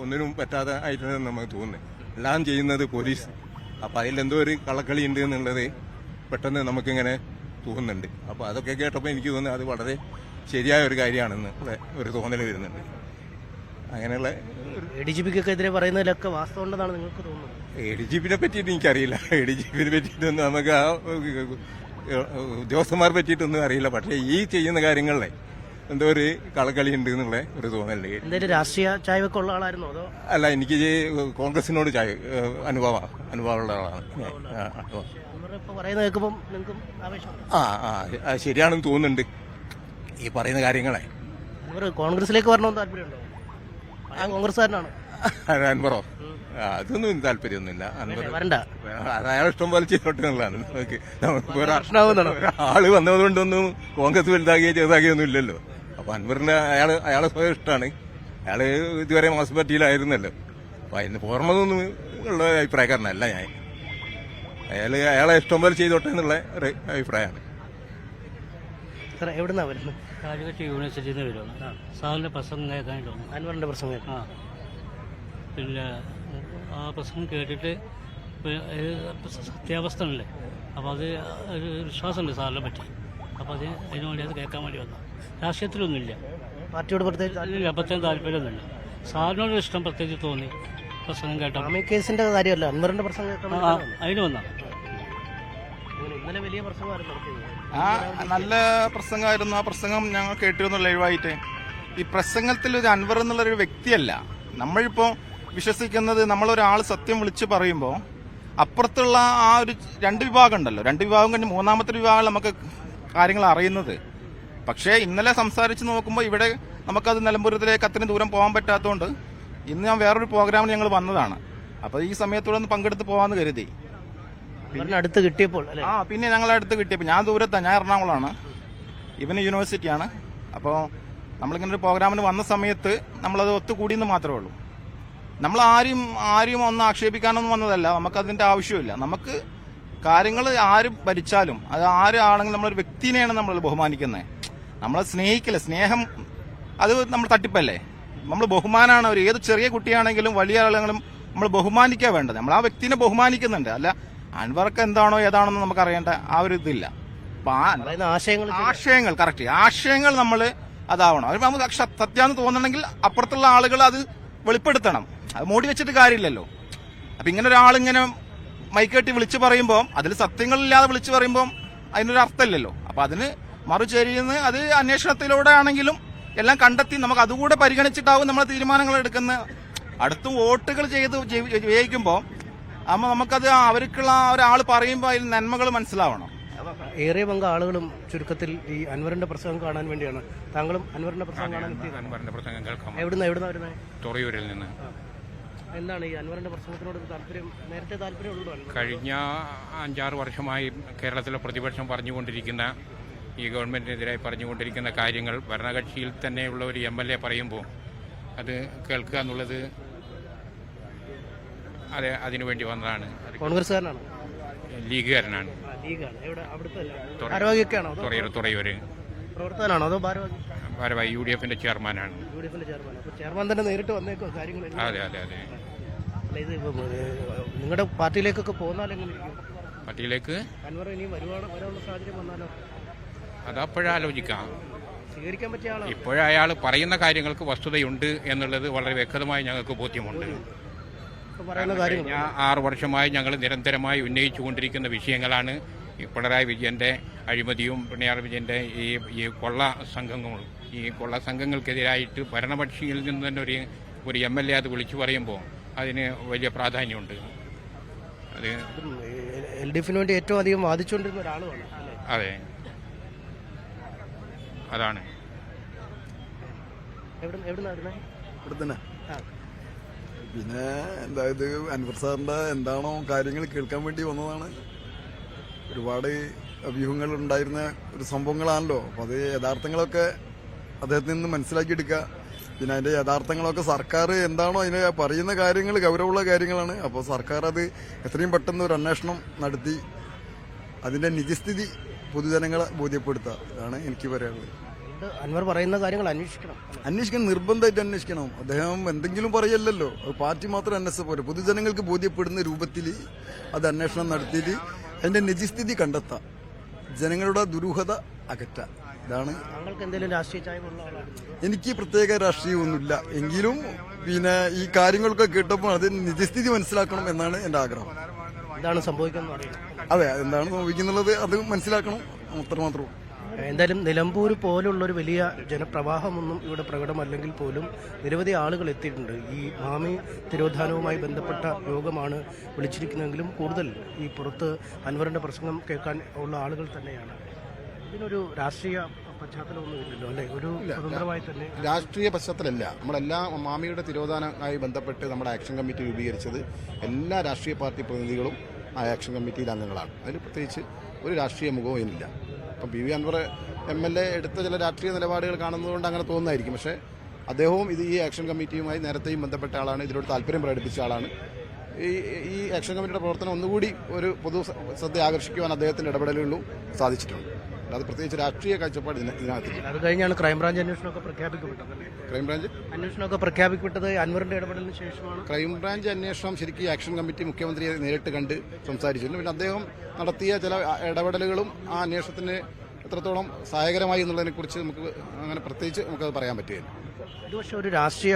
ഒന്നിനും പറ്റാതെ ആയിട്ടാണ് നമുക്ക് തോന്നുന്നത്. എല്ലാം ചെയ്യുന്നത് പോലീസ്. അപ്പോൾ അതിലെന്തോ ഒരു കള്ളക്കളി ഉണ്ട് എന്നുള്ളത് പെട്ടെന്ന് നമുക്കിങ്ങനെ തോന്നുന്നുണ്ട്. അപ്പോൾ അതൊക്കെ കേട്ടപ്പോൾ എനിക്ക് തോന്നുന്നത് അത് വളരെ ശരിയായ ഒരു കാര്യമാണെന്ന് ഒരു തോന്നൽ വരുന്നുണ്ട്. അങ്ങനെയുള്ള ADGP എതിരെ പറയുന്നതിലൊക്കെ വാസ്തവം ഉണ്ടെന്നാണ് നിങ്ങൾക്ക് തോന്നുന്നത്? ADGP പറ്റിയിട്ട് എനിക്കറിയില്ല. ADGP പറ്റിയിട്ടൊന്നും നമുക്ക് ആ ഉദ്യോഗസ്ഥന്മാരെ പറ്റിയിട്ടൊന്നും അറിയില്ല. പക്ഷേ ഈ ചെയ്യുന്ന കാര്യങ്ങളിലെ എന്തോ ഒരു കളക്കളി ഉണ്ട് എന്നുള്ള ഒരു തോന്നലുണ്ട്. എന്തെങ്കിലും രാഷ്ട്രീയ ചായ്വൊക്കെ ഉള്ള ആളായിരുന്നോ അതോ? അല്ല, എനിക്ക് കോൺഗ്രസിനോട് അനുഭവമുള്ള ആളാണ്. പറയുന്നത് കേൾക്കുമ്പോൾ നിങ്ങൾക്കും ആവേശം? ശരിയാണെന്ന് തോന്നുന്നുണ്ട് ഈ പറയുന്ന കാര്യങ്ങളെ. കോൺഗ്രസിലേക്ക് വരണമെന്ന് താല്പര്യമുണ്ടോ? കോൺഗ്രസ്സുകാരനാണ് അൻവറോ? അതൊന്നും താല്പര്യമൊന്നുമില്ല. വരണ്ട, അത് അയാൾ ഇഷ്ടം പോലെ ചെയ്തോട്ടെ എന്നുള്ളതാണ്. ആള് വന്നതുകൊണ്ടൊന്നും കോൺഗ്രസ് വലുതാകുകയോ ചെറുതാകുകയൊന്നും ഇല്ലല്ലോ. അപ്പൊ അൻവറിന്റെ അയാളെ സ്വയം ഇഷ്ടമാണ്. അയാള് ഇതുവരെ മാസ് പാർട്ടിയിലായിരുന്നല്ലോ. അപ്പൊ അതിന് പുറമതൊന്നും ഉള്ള അഭിപ്രായക്കാരനല്ല ഞാൻ. അയാളെ ഇഷ്ടം പോലെ ചെയ്തോട്ടെ എന്നുള്ള ഒരു അഭിപ്രായമാണ്. എവിടുന്നാ വരുന്നത്? കാലിക്കറ്റ് യൂണിവേഴ്സിറ്റിയിൽ നിന്ന് വരുമോ? സാറിന്റെ പ്രസംഗം കേൾക്കാനായിട്ട് വന്നു. അൻവറിന്റെ പ്രസംഗം? പിന്നെ ആ പ്രസംഗം കേട്ടിട്ട് സത്യാവസ്ഥ അല്ലേ, അപ്പോൾ അത് ഒരു വിശ്വാസമുണ്ട് സാറിനെ പറ്റി. അപ്പോൾ അതിന് വേണ്ടി അത് കേൾക്കാൻ വേണ്ടി വന്നു. രാഷ്ട്രീയത്തിലൊന്നുമില്ല, പാർട്ടിയോട് പ്രത്യേകിച്ച് താല്പര്യമൊന്നുമില്ല. സാറിനോട് ഇഷ്ടം പ്രത്യേകിച്ച് തോന്നി പ്രസംഗം കേട്ടോ. കേസിന്റെ കാര്യമല്ല, അൻവറിന്റെ പ്രസംഗം അതിന് വന്നാ. ഇന്നലെ വലിയ പ്രസംഗമായിരുന്നു നടത്തിയത്. നല്ല പ്രസംഗമായിരുന്നു. ആ പ്രസംഗം ഞങ്ങൾ കേട്ടിരുന്നു ലൈവായിട്ട്. ഈ പ്രസംഗത്തിൽ ഒരു അൻവർ എന്നുള്ളൊരു വ്യക്തിയല്ല. നമ്മളിപ്പോൾ വിശ്വസിക്കുന്നത്, നമ്മളൊരാൾ സത്യം വിളിച്ച് പറയുമ്പോൾ അപ്പുറത്തുള്ള ആ ഒരു രണ്ട് വിഭാഗം ഉണ്ടല്ലോ, രണ്ട് വിഭാഗം കഴിഞ്ഞ് മൂന്നാമത്തെ വിഭാഗം നമുക്ക് കാര്യങ്ങൾ അറിയുന്നത്. പക്ഷേ ഇന്നലെ സംസാരിച്ച് നോക്കുമ്പോൾ ഇവിടെ നമുക്കത് നിലമ്പൂരത്തിലേക്ക് അത്രയും ദൂരം പോകാൻ പറ്റാത്തതുകൊണ്ട് ഇന്ന് ഞാൻ വേറൊരു പ്രോഗ്രാമിന് ഞങ്ങൾ വന്നതാണ്. അപ്പോൾ ഈ സമയത്തൂടെ ഒന്ന് പങ്കെടുത്ത് പോകാമെന്ന് കരുതി. അടുത്ത് കിട്ടിയപ്പോൾ പിന്നെ ഞങ്ങളെ അടുത്ത് കിട്ടിയപ്പോൾ, ഞാൻ ദൂരത്താണ്, ഞാൻ എറണാകുളമാണ്, ഇവന് യൂണിവേഴ്സിറ്റിയാണ്. അപ്പോൾ നമ്മളിങ്ങനെ ഒരു പ്രോഗ്രാമിന് വന്ന സമയത്ത് നമ്മളത് ഒത്തുകൂടിയെന്ന് മാത്രമേ ഉള്ളൂ. നമ്മൾ ആരും ഒന്ന് ആക്ഷേപിക്കാനൊന്നും വന്നതല്ല. നമുക്കതിന്റെ ആവശ്യമില്ല. നമുക്ക് കാര്യങ്ങൾ ആര് ഭരിച്ചാലും അത് ആരാണെങ്കിലും നമ്മളൊരു വ്യക്തിനെയാണ് നമ്മൾ ബഹുമാനിക്കുന്നത്. നമ്മളെ സ്നേഹിക്കില്ല. സ്നേഹം അത് നമ്മൾ തട്ടിപ്പല്ലേ. നമ്മൾ ബഹുമാനമാണ്. ഒരു ഏത് ചെറിയ കുട്ടിയാണെങ്കിലും വലിയ ആളുകളും നമ്മൾ ബഹുമാനിക്കുക വേണ്ടത്. നമ്മൾ ആ വ്യക്തിനെ ബഹുമാനിക്കുന്നുണ്ട്. അല്ല അൻവർക്ക് എന്താണോ ഏതാണെന്ന് നമുക്ക് അറിയേണ്ട ആ ഒരു ഇതില്ല. ആശയങ്ങൾ കറക്റ്റ്, ആശയങ്ങൾ നമ്മൾ അതാവണം. അത് നമുക്ക് സത്യാന്ന് തോന്നണമെങ്കിൽ അപ്പുറത്തുള്ള ആളുകൾ അത് വെളിപ്പെടുത്തണം. അത് മൂടി വെച്ചിട്ട് കാര്യമില്ലല്ലോ. അപ്പൊ ഇങ്ങനെ ഒരാളിങ്ങനെ മൈക്കെട്ടി വിളിച്ചു പറയുമ്പോൾ, അതിൽ സത്യങ്ങളില്ലാതെ വിളിച്ചു പറയുമ്പോൾ അതിനൊരു അർത്ഥമില്ലല്ലോ. അപ്പൊ അതിന് മറുചേരിന്ന് അത് അന്വേഷണത്തിലൂടെ ആണെങ്കിലും എല്ലാം കണ്ടെത്തി നമുക്ക് അതുകൂടെ പരിഗണിച്ചിട്ടാവും നമ്മൾ തീരുമാനങ്ങൾ എടുക്കുന്നത്. അടുത്തും വോട്ടുകൾ ചെയ്ത് ജയിക്കുമ്പോൾ അപ്പൊ നമുക്കത് അവർക്കുള്ള ഒരാൾ പറയുമ്പോൾ അതിൽ നന്മകൾ മനസ്സിലാവണം. ഏറിയ പങ്ക് ആളുകളും ചുരുക്കത്തിൽ ഈ അൻവറിന്റെ പ്രസംഗം കാണാൻ വേണ്ടിയാണ്. താങ്കളും അൻവറിന്റെ പ്രസംഗം കാണാൻ എവിടുന്ന വരുന്നത്? തുറയൂരിൽ നിന്ന്. എന്താണ് ഈ അൻവറിന്റെ പ്രസംഗത്തിനോട് താല്പര്യം? നേരത്തെ താല്പര്യമുണ്ടോ? കഴിഞ്ഞ 5-6 വർഷമായി കേരളത്തിലെ പ്രതിപക്ഷം പറഞ്ഞുകൊണ്ടിരിക്കുന്ന, ഈ ഗവൺമെന്റിനെതിരായി പറഞ്ഞുകൊണ്ടിരിക്കുന്ന കാര്യങ്ങൾ ഭരണകക്ഷിയിൽ തന്നെയുള്ള ഒരു MLA പറയുമ്പോൾ അത് കേൾക്കുക എന്നുള്ളത് അതെ, അതിനുവേണ്ടി വന്നതാണ്. കോൺഗ്രസ്സുകാരനാണ്? ലീഗുകാരനാണ്. തുറയൂര് പ്രവർത്തകനാണോ അതോ ഭാരവാഹി? UDFന്റെ ചെയർമാനാണ്. ചെയർമാൻ തന്നെ നേരിട്ട് വന്നേക്കോ കാര്യങ്ങൾ? അതെ അതെ അതെ. ഇത് നിങ്ങളുടെ പാർട്ടിയിലേക്കൊക്കെ പോന്നാൽ എങ്ങനെയിരിക്കും? പാർട്ടിയിലേക്ക് അൻവർ ഇനി വരാനുള്ള സാഹചര്യം വന്നാലോ? അതപ്പോഴാലോചിക്കാം. സ്വീകരിക്കാൻ പറ്റിയ ആളാണ്. ഇപ്പോഴയാൾ പറയുന്ന കാര്യങ്ങൾക്ക് വസ്തുതയുണ്ട് എന്നുള്ളത് വളരെ വ്യക്തമായി ഞങ്ങൾക്ക് ബോധ്യമുണ്ട്. കഴിഞ്ഞ 6 വർഷമായി ഞങ്ങൾ നിരന്തരമായി ഉന്നയിച്ചുകൊണ്ടിരിക്കുന്ന വിഷയങ്ങളാണ് ഈ പിണറായി വിജയന്റെ അഴിമതിയും പിണറായി വിജയന്റെ ഈ കൊള്ള സംഘങ്ങളും. ഈ കൊള്ള സംഘങ്ങൾക്കെതിരായിട്ട് ഭരണപക്ഷിയിൽ നിന്ന് തന്നെ ഒരു MLA അത് വിളിച്ചു പറയുമ്പോൾ അതിന് വലിയ പ്രാധാന്യമുണ്ട്. അത് LDFന് വേണ്ടി ഏറ്റവും അധികം വാദിച്ചുകൊണ്ടിരുന്ന ഒരാളുമാണ്. അതെ, അതാണ്. പിന്നെ എന്തായത് അൻവർ സാറിന്റെ എന്താണോ കാര്യങ്ങൾ കേൾക്കാൻ വേണ്ടി വന്നതാണ്. ഒരുപാട് വ്യൂഹങ്ങൾ ഉണ്ടായിരുന്ന ഒരു സംഭവങ്ങളാണല്ലോ. അപ്പൊ അത് യഥാർത്ഥങ്ങളൊക്കെ അദ്ദേഹത്തിൽ നിന്ന് മനസ്സിലാക്കിയെടുക്കുക. പിന്നെ അതിന്റെ യഥാർത്ഥങ്ങളൊക്കെ സർക്കാർ എന്താണോ അതിന് പറയുന്ന കാര്യങ്ങൾ ഗൗരവമുള്ള കാര്യങ്ങളാണ്. അപ്പോൾ സർക്കാർ അത് എത്രയും പെട്ടെന്ന് ഒരു അന്വേഷണം നടത്തി അതിന്റെ നിജസ്ഥിതി പൊതുജനങ്ങളെ ബോധ്യപ്പെടുത്തുക. ഇതാണ് എനിക്ക് പറയാനുള്ളത്. അൻവർ പറയുന്ന കാര്യങ്ങൾ അന്വേഷിക്കണം, നിർബന്ധമായിട്ട് അന്വേഷിക്കണം. അദ്ദേഹം എന്തെങ്കിലും പറയല്ലോ, പാർട്ടി മാത്രം അന്വേഷിച്ച പോലെ പൊതുജനങ്ങൾക്ക് ബോധ്യപ്പെടുന്ന രൂപത്തിൽ അത് അന്വേഷണം നടത്തിയിട്ട് അതിന്റെ നിജസ്ഥിതി കണ്ടെത്താം, ജനങ്ങളുടെ ദുരൂഹത അകറ്റാം. ഇതാണ്. താങ്കൾക്ക് എന്തെങ്കിലും രാഷ്ട്രീയ ചായ്വുള്ള ആളാണ്? എനിക്ക് പ്രത്യേക രാഷ്ട്രീയമൊന്നുമില്ല, എങ്കിലും പിന്നെ ഈ കാര്യങ്ങളൊക്കെ കേട്ടപ്പോൾ അത് നിജസ്ഥിതി മനസ്സിലാക്കണം എന്നാണ് എൻ്റെ ആഗ്രഹം. എന്താണ് സംഭവിക്കുന്നത് അറിയണം. അതെ, എന്താണ് സംഭവിക്കുന്നുള്ളത് അത് മനസ്സിലാക്കണം, അത്രമാത്രവും. എന്തായാലും നിലമ്പൂർ പോലുള്ള ഒരു വലിയ ജനപ്രവാഹമൊന്നും ഇവിടെ പ്രകടമല്ലെങ്കിൽ പോലും നിരവധി ആളുകൾ എത്തിയിട്ടുണ്ട്. ഈ മാമി തിരോധാനവുമായി ബന്ധപ്പെട്ട യോഗമാണ് വിളിച്ചിരിക്കുന്നതെങ്കിലും കൂടുതൽ ഈ പുറത്ത് അൻവറിന്റെ പ്രസംഗം കേൾക്കാൻ ഉള്ള ആളുകൾ തന്നെയാണ്. ഇതിനൊരു രാഷ്ട്രീയ പശ്ചാത്തലമൊന്നും ഇല്ലല്ലോ അല്ലെ? ഒരു സ്വതന്ത്രമായി തന്നെ രാഷ്ട്രീയ പശ്ചാത്തലമല്ല. നമ്മളെല്ലാ മാമിയുടെ തിരോധാനവുമായി ബന്ധപ്പെട്ട് നമ്മുടെ ആക്ഷൻ കമ്മിറ്റി രൂപീകരിച്ചത് എല്ലാ രാഷ്ട്രീയ പാർട്ടി പ്രതിനിധികളും ആ ആക്ഷൻ കമ്മിറ്റിയിൽ അംഗങ്ങളാണ്. അതിൽ പ്രത്യേകിച്ച് ഒരു രാഷ്ട്രീയ മുഖവും ഇതിനില്ല. ഇപ്പം പി വി അൻവർ MLA എടുത്ത ചില രാഷ്ട്രീയ നിലപാടുകൾ കാണുന്നതുകൊണ്ട് അങ്ങനെ തോന്നുന്നതായിരിക്കും. പക്ഷേ അദ്ദേഹവും ഈ ആക്ഷൻ കമ്മിറ്റിയുമായി നേരത്തെയും ബന്ധപ്പെട്ട ആളാണ്, ഇതിനോട് താല്പര്യം പ്രകടിപ്പിച്ച ആളാണ്. ഈ ആക്ഷൻ കമ്മിറ്റിയുടെ പ്രവർത്തനം ഒന്നുകൂടി ഒരു പൊതു ശ്രദ്ധ ആകർഷിക്കുവാൻ അദ്ദേഹത്തിൻ്റെ ഇടപെടലുകളിലും സാധിച്ചിട്ടുണ്ട്. അത് പ്രത്യേകിച്ച് രാഷ്ട്രീയ കാഴ്ചപ്പാട് ഇതിനകത്ത്. അത് കഴിഞ്ഞാണ് ക്രൈംബ്രാഞ്ച് അന്വേഷണമൊക്കെ പ്രഖ്യാപിക്കപ്പെട്ടത്. ക്രൈംബ്രാഞ്ച് അന്വേഷണമൊക്കെ പ്രഖ്യാപിക്കപ്പെട്ടത് അൻവറിന്റെ ഇടപെടലിന് ശേഷമാണ്. ക്രൈംബ്രാഞ്ച് അന്വേഷണം ശരിക്കും ആക്ഷൻ കമ്മിറ്റി മുഖ്യമന്ത്രിയെ നേരിട്ട് കണ്ട് സംസാരിച്ചിരുന്നു. പിന്നെ അദ്ദേഹം നടത്തിയ ചില ഇടപെടലുകളും ആ അന്വേഷണത്തിന് എത്രത്തോളം സഹായകരമായി എന്നുള്ളതിനെക്കുറിച്ച് നമുക്ക് അങ്ങനെ പ്രത്യേകിച്ച് നമുക്കത് പറയാൻ പറ്റുകയില്ല. ഇത് പക്ഷേ ഒരു രാഷ്ട്രീയ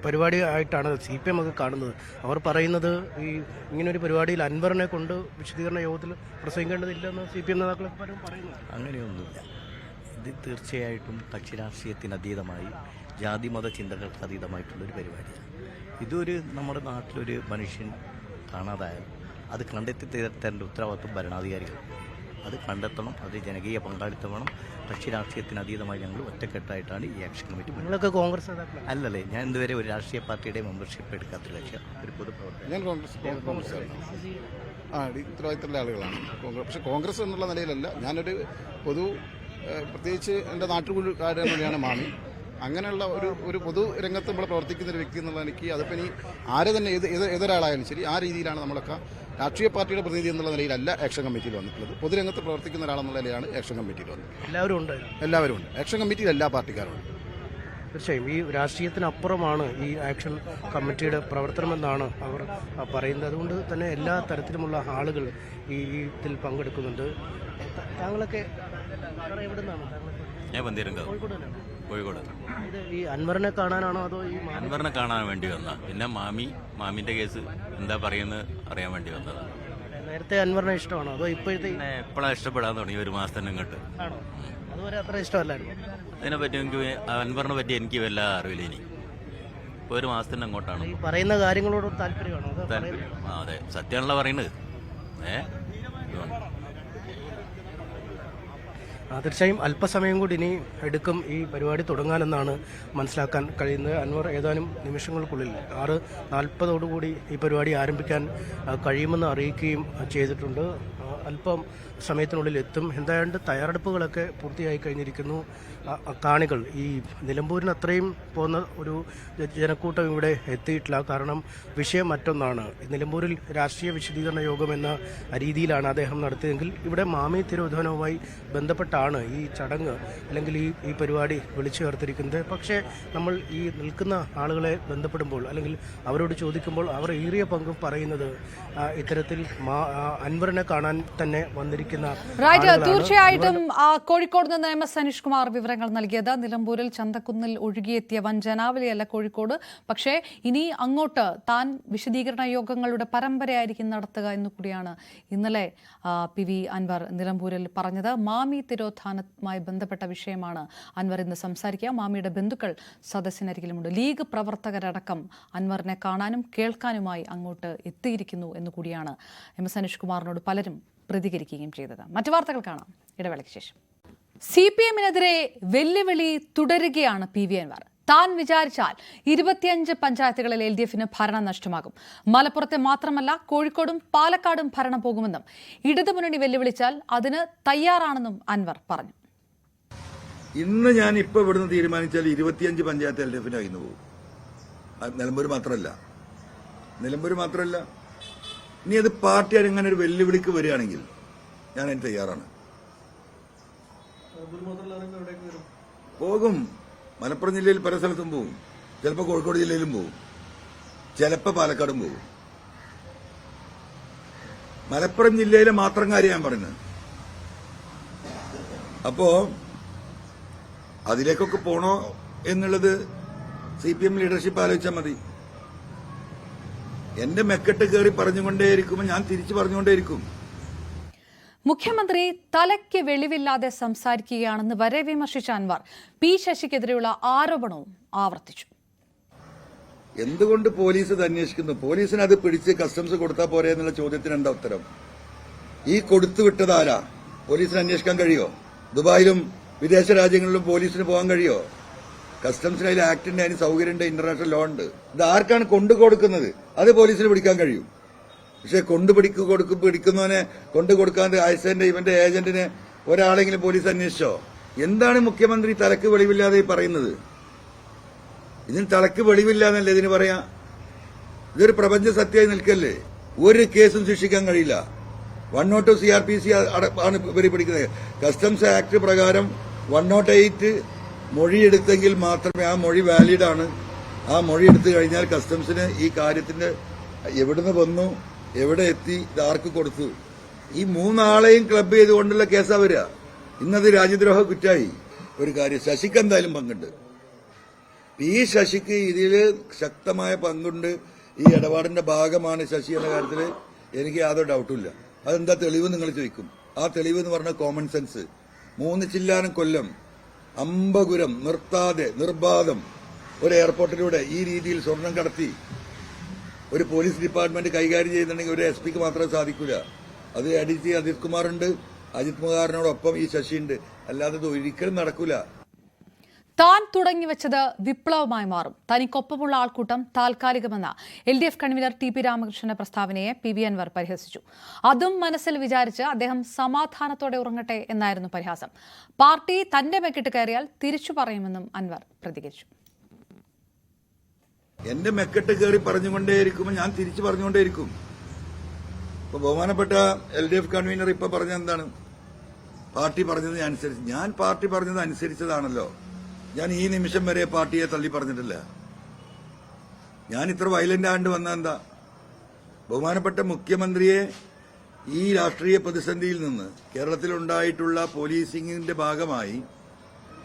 പരിപാടി ആയിട്ടാണ് CPM ഒക്കെ കാണുന്നത്. അവർ പറയുന്നത് ഈ ഇങ്ങനൊരു പരിപാടിയിൽ അൻവറിനെ കൊണ്ട് വിശദീകരണ യോഗത്തിൽ പ്രസംഗിക്കേണ്ടതില്ലെന്ന് CPM നേതാക്കളൊക്കെ പലരും പറയുന്നു. അങ്ങനെയൊന്നുമില്ല. ഇത് തീർച്ചയായിട്ടും കക്ഷി രാഷ്ട്രീയത്തിന് അതീതമായി ജാതിമത ചിന്തകൾക്ക് അതീതമായിട്ടുള്ളൊരു പരിപാടിയാണ്. ഇതൊരു നമ്മുടെ നാട്ടിലൊരു മനുഷ്യൻ കാണാതായാൽ അത് കണ്ടെത്തി തരേണ്ട ഉത്തരവാദിത്വം ഭരണാധികാരികൾ. അത് കണ്ടെത്തണം, അത് ജനകീയ പങ്കാളിത്തം വേണം. കക്ഷി രാഷ്ട്രീയത്തിന് അതീതമായി ഞങ്ങൾ ഒറ്റക്കെട്ടായിട്ടാണ് ഈ ആക്ഷൻ കമ്മിറ്റി. നിങ്ങളൊക്കെ കോൺഗ്രസ് നേതാക്കളാണ്? അല്ലല്ലേ, ഞാൻ ഇതുവരെ ഒരു രാഷ്ട്രീയ പാർട്ടിയുടെ മെമ്പർഷിപ്പ് എടുക്കാത്തൊരു കക്ഷിയാണ്, ഒരു പൊതുപ്രവർത്തകൻ. ഞാൻ കോൺഗ്രസ് ഉത്തരവാദിത്തമുള്ള ആളുകളാണ്. പക്ഷെ കോൺഗ്രസ് എന്നുള്ള നിലയിലല്ല, ഞാനൊരു പ്രത്യേകിച്ച് എൻ്റെ നാട്ടുകാരൻ തന്നെയാണ് മാമി. അങ്ങനെയുള്ള ഒരു പൊതു രംഗത്ത് നമ്മൾ പ്രവർത്തിക്കുന്ന ഒരു വ്യക്തി എന്നുള്ള എനിക്ക് അതിപ്പോൾ ഇനി ആരെ തന്നെ ഏതൊരാളായാലും ശരി ആ രീതിയിലാണ് നമ്മളൊക്കെ രാഷ്ട്രീയ പാർട്ടിയുടെ പ്രതിനിധി എന്നുള്ള നിലയിലല്ല ആക്ഷൻ കമ്മിറ്റിയിൽ വന്നിട്ടുള്ളത്. പൊതുരംഗത്ത് പ്രവർത്തിക്കുന്ന ഒരാളെന്നുള്ള നിലയിലാണ് ആക്ഷൻ കമ്മിറ്റിയിൽ വന്നത്. എല്ലാവരും ഉണ്ട് ആക്ഷൻ കമ്മിറ്റിയിൽ, എല്ലാ പാർട്ടിക്കാരും ഉണ്ട്. തീർച്ചയായും ഈ രാഷ്ട്രീയത്തിനപ്പുറമാണ് ഈ ആക്ഷൻ കമ്മിറ്റിയുടെ പ്രവർത്തനമെന്നാണ് അവർ പറയുന്നത്. അതുകൊണ്ട് തന്നെ എല്ലാ തരത്തിലുമുള്ള ആളുകൾ ഈ ഇതിൽ പങ്കെടുക്കുന്നുണ്ട്. താങ്കളൊക്കെ എവിടെ നിന്നാണ്? ഞാൻ വന്തിരങ്കാവ്, കോഴിക്കോട്. ഇത് ഈ അൻവറിനെ കാണാനാണോ അതോ ഈ അൻവറിനെ കാണാൻ വേണ്ടി വന്ന, പിന്നെ മാമിന്റെ കേസ് എന്താ പറയുന്നത് അറിയാൻ വേണ്ടി വന്നതാണ്. നേരത്തെ അൻവറിനെ ഇഷ്ടമാണോ അതോ ഇപ്പോഴത്തെ? എപ്പോഴാണ് ഇഷ്ടപ്പെടാൻ തുടങ്ങി, ഒരു മാസത്തിന് ഇങ്ങോട്ട്. അതുവരെ അത്ര ഇഷ്ടമല്ലായിരുന്നു. അതിനെപ്പറ്റി അൻവറിനെ പറ്റി എനിക്ക് വല്ല അറിവില്ല. ഇനി ഇപ്പോൾ ഒരു മാസത്തിന് അങ്ങോട്ടാണ്. ഈ പറയുന്ന കാര്യങ്ങളോട് താല്പര്യമാണോ? അതെ, സത്യമാണല്ലോ പറയുന്നത്. തീർച്ചയായും അല്പസമയം കൂടി ഇനി എടുക്കും ഈ പരിപാടി തുടങ്ങാനെന്നാണ് മനസ്സിലാക്കാൻ കഴിയുന്നത്. അൻവർ ഏതാനും നിമിഷങ്ങൾക്കുള്ളിൽ 6:40 ഈ പരിപാടി ആരംഭിക്കാൻ കഴിയുമെന്ന് അറിയിക്കുകയും ചെയ്തിട്ടുണ്ട്. അല്പം സമയത്തിനുള്ളിൽ എത്തും. എന്തായാലും തയ്യാറെടുപ്പുകളൊക്കെ പൂർത്തിയായി കഴിഞ്ഞിരിക്കുന്നു. കാണികൾ ഈ നിലമ്പൂരിന് അത്രയും പോകുന്ന ഒരു ജനക്കൂട്ടം ഇവിടെ എത്തിയിട്ടില്ല. കാരണം വിഷയം മറ്റൊന്നാണ്. നിലമ്പൂരിൽ രാഷ്ട്രീയ വിശദീകരണ യോഗം എന്ന രീതിയിലാണ് അദ്ദേഹം നടത്തിയതെങ്കിൽ ഇവിടെ മാമി തിരോധാനവുമായി ബന്ധപ്പെട്ടാണ് ഈ ചടങ്ങ് അല്ലെങ്കിൽ ഈ പരിപാടി വിളിച്ചു ചേർത്തിരിക്കുന്നത്. പക്ഷേ നമ്മൾ ഈ നിൽക്കുന്ന ആളുകളെ ബന്ധപ്പെടുമ്പോൾ അല്ലെങ്കിൽ അവരോട് ചോദിക്കുമ്പോൾ അവർ ഏറിയ പങ്കും പറയുന്നത് ഇത്തരത്തിൽ അൻവറിനെ കാണാൻ തന്നെ വന്നിരിക്കുന്ന. തീർച്ചയായിട്ടും കോഴിക്കോട് നിന്ന് MS സനീഷ് കുമാർ വിവരങ്ങൾ നൽകിയത്. നിലമ്പൂരിൽ ചന്തക്കുന്നിൽ ഒഴുകിയെത്തിയ വൻ ജനാവലിയല്ല കോഴിക്കോട്. പക്ഷേ ഇനി അങ്ങോട്ട് താൻ വിശദീകരണ യോഗങ്ങളുടെ പരമ്പരയായിരിക്കും നടത്തുക എന്നുകൂടിയാണ് ഇന്നലെ PV അൻവർ നിലമ്പൂരിൽ പറഞ്ഞത്. മാമി തിരോധാനവുമായി ബന്ധപ്പെട്ട വിഷയമാണ് അൻവർ ഇന്ന് സംസാരിക്കുക. മാമിയുടെ ബന്ധുക്കൾ സദസ്സിനരികിലുമുണ്ട്. ലീഗ് പ്രവർത്തകരടക്കം അൻവറിനെ കാണാനും കേൾക്കാനുമായി അങ്ങോട്ട് എത്തിയിരിക്കുന്നു എന്നുകൂടിയാണ് MS സനീഷ് കുമാറിനോട് പലരും പ്രതികരിക്കുകയും ചെയ്തത്. മറ്റു വാർത്തകൾ കാണാം ഇടവേളയ്ക്ക് ശേഷം. CPM-നെതിരെ വെല്ലുവിളി തുടരുകയാണ് PV അൻവർ. താൻ വിചാരിച്ചാൽ 25 പഞ്ചായത്തുകളിൽ LDF-ന് ഭരണം നഷ്ടമാകും. മലപ്പുറത്തെ മാത്രമല്ല കോഴിക്കോടും പാലക്കാടും ഭരണം പോകുമെന്നും ഇടതുമുന്നണി വെല്ലുവിളിച്ചാൽ അതിന് തയ്യാറാണെന്നും അൻവർ പറഞ്ഞു. ഇന്ന് ഞാൻ ഇപ്പൊ ഇവിടുന്ന് തീരുമാനിച്ചാൽ 25 പഞ്ചായത്ത് LDF-ന് കയ്യിൽ പോകും. നിലമ്പൂർ മാത്രമല്ല ഇനി അത് പാർട്ടി അങ്ങനെ ഒരു വെല്ലുവിളിക്ക് വരികയാണെങ്കിൽ ഞാൻ അതിന് തയ്യാറാണ്. പോകും. മലപ്പുറം ജില്ലയിൽ പല സ്ഥലത്തും പോകും. ചിലപ്പോൾ കോഴിക്കോട് ജില്ലയിലും പോകും, ചിലപ്പോൾ പാലക്കാടും പോകും. മലപ്പുറം ജില്ലയിലെ മാത്രം കാര്യം ഞാൻ പറയുന്നത്. അപ്പോ അതിലേക്കൊക്കെ പോണോ എന്നുള്ളത് CPM ലീഡർഷിപ്പ് ആലോചിച്ചാൽ മതി. എന്റെ മെക്കെട്ട് കയറി പറഞ്ഞുകൊണ്ടേയിരിക്കുമ്പോൾ ഞാൻ തിരിച്ചു പറഞ്ഞുകൊണ്ടേയിരിക്കും. മുഖ്യമന്ത്രി തലയ്ക്ക് വെളിവില്ലാതെ സംസാരിക്കുകയാണെന്ന് വരെ വിമർശിച്ച അൻവർ പി ശശിക്കെതിരെയുള്ള ആരോപണവും ആവർത്തിച്ചു. എന്തുകൊണ്ട് പോലീസ് ഇത് അന്വേഷിക്കുന്നു? പോലീസിന് അത് പിടിച്ച് കസ്റ്റംസ് കൊടുത്താൽ പോരെ എന്നുള്ള ചോദ്യത്തിന് എന്താ ഉത്തരം? ഈ കൊടുത്തുവിട്ടതാരാ? പോലീസിന് അന്വേഷിക്കാൻ കഴിയോ? ദുബായിലും വിദേശ രാജ്യങ്ങളിലും പോലീസിന് പോകാൻ കഴിയോ? കസ്റ്റംസിന് അതിൽ ആക്ടിന്റെ അതിന് സൗകര്യമുണ്ട്, ഇന്റർനാഷണൽ ലോ ഉണ്ട്. ഇത് ആർക്കാണ് കൊണ്ടു കൊടുക്കുന്നത്? അത് പോലീസിന് പിടിക്കാൻ കഴിയും. പക്ഷെ പിടിക്കുന്നവനെ കൊണ്ടു കൊടുക്കാതെ ഐസന്റെ ഇവന്റെ ഏജന്റിനെ ഒരാളെങ്കിലും പോലീസ് അന്വേഷിച്ചോ? എന്താണ് മുഖ്യമന്ത്രി തലക്ക് വെളിവില്ലാതെ പറയുന്നത്? ഇതിന് തലക്ക് വെളിവില്ലാന്നല്ലേ ഇതിന് പറയാ? ഇതൊരു പ്രപഞ്ച സത്യമായി നിൽക്കല്ലേ? ഒരു കേസും ശിക്ഷിക്കാൻ കഴിയില്ല. 102 CRPC ആണ് ഇവർ പിടിക്കുന്നത്. കസ്റ്റംസ് ആക്ട് പ്രകാരം 108 മൊഴിയെടുത്തെങ്കിൽ മാത്രമേ ആ മൊഴി വാലിഡ് ആണ്. ആ മൊഴി എടുത്തു കഴിഞ്ഞാൽ കസ്റ്റംസിന് ഈ കാര്യത്തിന്റെ എവിടുന്ന് വന്നു, എവിടെ എത്തി, ഇതാർക്ക് കൊടുത്തു, ഈ 3 ആളെയും ക്ലബ് ചെയ്തുകൊണ്ടുള്ള കേസാ വരിക. ഇന്നത് രാജ്യദ്രോഹ കുറ്റായി. ഒരു കാര്യം, ശശിക്ക് എന്തായാലും പങ്കുണ്ട്. ഈ ശശിക്ക് ഇതിൽ ശക്തമായ പങ്കുണ്ട്. ഈ ഇടപാടിന്റെ ഭാഗമാണ് ശശി എന്ന കാര്യത്തിൽ എനിക്ക് യാതൊരു ഡൗട്ടുമില്ല. അതെന്താ തെളിവ് നിങ്ങൾ ചോദിക്കും. ആ തെളിവ് എന്ന് പറഞ്ഞാൽ കോമൺ സെൻസ്. 3 ചില്ലാനം കൊല്ലം അമ്പകുരം നിർത്താതെ നിർബാധം ഒരു എയർപോർട്ടിലൂടെ ഈ രീതിയിൽ സ്വർണം കടത്തി ഒരു പോലീസ് ഡിപ്പാർട്ട്മെന്റ് കൈകാര്യം ചെയ്യുന്നുണ്ടെങ്കിൽ ഒരു SP മാത്രമേ സാധിക്കില്ല. അത് ADG അജിത് കുമാറുണ്ട്, അജിത് കുമാറിനോടൊപ്പം ഈ ശശിയുണ്ട്. അല്ലാതെ ഇത് ഒരിക്കലും നടക്കൂല. താൻ തുടങ്ങിവെച്ചത് വിപ്ലവമായി മാറും, തനിക്കൊപ്പമുള്ള ആൾക്കൂട്ടം താൽക്കാലികമെന്ന LDF കൺവീനർ TP രാമകൃഷ്ണന്റെ പ്രസ്താവനയെ PV അൻവർ പരിഹസിച്ചു. അതും മനസ്സിൽ വിചാരിച്ച് അദ്ദേഹം സമാധാനത്തോടെ ഉറങ്ങട്ടെ എന്നായിരുന്നു പരിഹാസം. പാർട്ടി തന്റെ മെക്കിട്ട് കയറിയാൽ തിരിച്ചു പറയുമെന്നും അൻവർ പ്രതികരിച്ചു. എന്റെ മെക്കെട്ട് കയറി പറഞ്ഞുകൊണ്ടേയിരിക്കുമ്പോൾ ഞാൻ തിരിച്ചു പറഞ്ഞുകൊണ്ടേയിരിക്കും. ഇപ്പൊ ബഹുമാനപ്പെട്ട LDF കൺവീനർ ഇപ്പൊ പറഞ്ഞ എന്താണ്? പാർട്ടി പറഞ്ഞത് അനുസരിച്ച്. ഞാൻ പാർട്ടി പറഞ്ഞത് അനുസരിച്ചതാണല്ലോ. ഞാൻ ഈ നിമിഷം വരെ പാർട്ടിയെ തള്ളി പറഞ്ഞിട്ടില്ല. ഞാൻ ഇത്ര വയലന്റ് ആണ്ട് വന്ന എന്താ? ബഹുമാനപ്പെട്ട മുഖ്യമന്ത്രിയെ ഈ രാഷ്ട്രീയ പ്രതിസന്ധിയിൽ നിന്ന് കേരളത്തിലുണ്ടായിട്ടുള്ള പോലീസിംഗിന്റെ ഭാഗമായി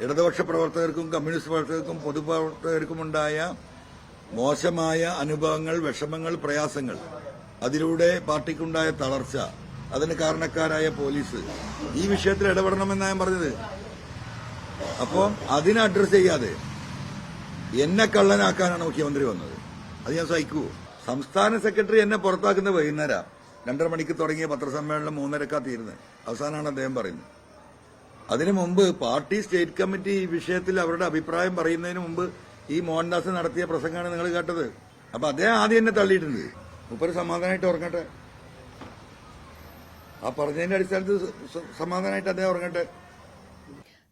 ഇടതുപക്ഷ പ്രവർത്തകർക്കും കമ്മ്യൂണിസ്റ്റ് പ്രവർത്തകർക്കും പൊതുപ്രവർത്തകർക്കും ഉണ്ടായ മോശമായ അനുഭവങ്ങൾ, വിഷമങ്ങൾ, പ്രയാസങ്ങൾ, അതിലൂടെ പാർട്ടിക്കുണ്ടായ തളർച്ച, അതിന് കാരണക്കാരായ പോലീസ്, ഈ വിഷയത്തിൽ ഇടപെടണമെന്നാണ് ഞാൻ പറഞ്ഞത്. അപ്പോൾ അതിനെ അഡ്രസ് ചെയ്യാതെ എന്നെ കള്ളനാക്കാനാണ് മുഖ്യമന്ത്രി വന്നത്. അത് ഞാൻ സഹിക്കൂ. സംസ്ഥാന സെക്രട്ടറി എന്നെ പുറത്താക്കുന്ന വൈകുന്നേരം 2:30 മണിക്ക് തുടങ്ങിയ പത്രസമ്മേളനം 3:30 തീരുന്നത്. അവസാനമാണ് അദ്ദേഹം പറയുന്നത്. അതിനു മുമ്പ് പാർട്ടി സ്റ്റേറ്റ് കമ്മിറ്റി ഈ വിഷയത്തിൽ അവരുടെ അഭിപ്രായം പറയുന്നതിന് മുമ്പ് ഈ മോഹൻദാസ് നടത്തിയ പ്രസംഗമാണ് നിങ്ങൾ കേട്ടത്. അപ്പൊ അദ്ദേഹം ആദ്യം എന്നെ തള്ളിയിട്ടുണ്ട്. മുപ്പര് സമാധാനമായിട്ട് ഉറങ്ങട്ടെ. ആ പറഞ്ഞതിന്റെ അടിസ്ഥാനത്തിൽ സമാധാനമായിട്ട് അദ്ദേഹം ഉറങ്ങട്ടെ.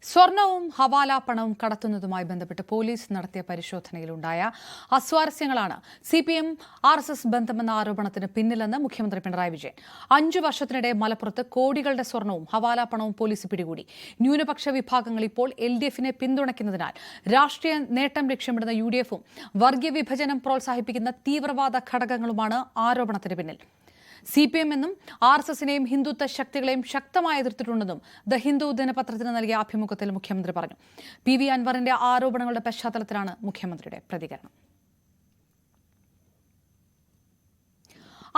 സ്വർണവും ഹവാല പണവും കടത്തുന്നതുമായി ബന്ധപ്പെട്ട് പോലീസ് നടത്തിയ പരിശോധനയിലുണ്ടായ അസ്വാരസ്യങ്ങളാണ് CPM RSS ബന്ധമെന്ന ആരോപണത്തിന് പിന്നിലെന്ന് മുഖ്യമന്ത്രി പിണറായി വിജയൻ. 5 വർഷത്തിനിടെ മലപ്പുറത്ത് കോടികളുടെ സ്വർണവും ഹവാല പണവും പോലീസ് പിടികൂടി. ന്യൂനപക്ഷ വിഭാഗങ്ങൾ ഇപ്പോൾ LDFനെ പിന്തുണയ്ക്കുന്നതിനാൽ രാഷ്ട്രീയ നേട്ടം ലക്ഷ്യമിടുന്ന UDFും വർഗീയ വിഭജനം പ്രോത്സാഹിപ്പിക്കുന്ന തീവ്രവാദ ഘടകങ്ങളുമാണ് ആരോപണത്തിന് പിന്നിൽ. CPM എന്നും RSSനെയും ഹിന്ദുത്വ ശക്തികളെയും ശക്തമായി എതിർത്തിട്ടുണ്ടെന്നും ദ ഹിന്ദു ദിനപത്രത്തിന് നൽകിയ അഭിമുഖത്തിൽ മുഖ്യമന്ത്രി പറഞ്ഞു. PV അൻവറിന്റെ ആരോപണങ്ങളുടെ പശ്ചാത്തലത്തിലാണ് മുഖ്യമന്ത്രിയുടെ പ്രതികരണം.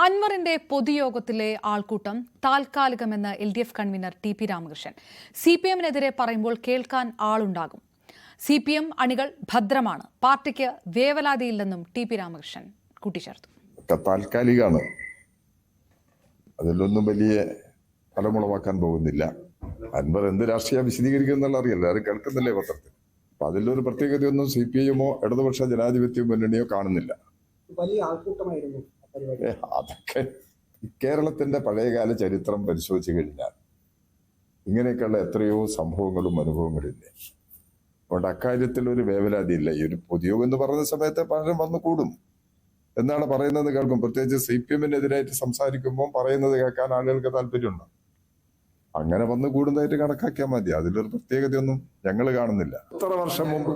അൻവറിന്റെ പൊതുയോഗത്തിലെ ആൾക്കൂട്ടം താൽക്കാലികമെന്ന് LDF കൺവീനർ TP രാമകൃഷ്ണൻ. CPMനെതിരെ പറയുമ്പോൾ കേൾക്കാൻ ആളുണ്ടാകും. CPM അണികൾ ഭദ്രമാണ്, പാർട്ടിക്ക് വേവലാതിയില്ലെന്നും TP രാമകൃഷ്ണൻ കൂട്ടിച്ചേർത്തു. താൽക്കാലികമാണ്, അതിലൊന്നും വലിയ ഫലമുളവാക്കാൻ പോകുന്നില്ല. അൻവർ എന്ത് രാഷ്ട്രീയം വിശദീകരിക്കുന്നുള്ള അറിയില്ല, ആരും കേൾക്കുന്നില്ലേ പത്രത്തിൽ. അപ്പൊ അതിലൊരു പ്രത്യേകതയൊന്നും CPIMോ ഇടതുപക്ഷ ജനാധിപത്യ മുന്നണിയോ കാണുന്നില്ല. അതൊക്കെ കേരളത്തിന്റെ പഴയകാല ചരിത്രം പരിശോധിച്ചു കഴിഞ്ഞാൽ ഇങ്ങനെയൊക്കെയുള്ള എത്രയോ സംഭവങ്ങളും അനുഭവങ്ങളും ഇല്ലേ. അതുകൊണ്ട് അക്കാര്യത്തിൽ ഒരു വേവലാതിയില്ല. ഈ ഒരു പൊതുയോഗം എന്ന് പറയുന്ന സമയത്ത് പലരും വന്നു കൂടും എന്നാണ് പറയുന്നത് കേൾക്കും. പ്രത്യേകിച്ച് CPMനെതിരായിട്ട് സംസാരിക്കുമ്പോൾ പറയുന്നത് കേൾക്കാൻ ആളുകൾക്ക് താല്പര്യമുണ്ട്. അങ്ങനെ വന്ന് കൂടുന്നതായിട്ട് കണക്കാക്കിയാൽ മതി. അതിലൊരു പ്രത്യേകതയൊന്നും ഞങ്ങൾ കാണുന്നില്ല. എത്ര വർഷം മുമ്പ്,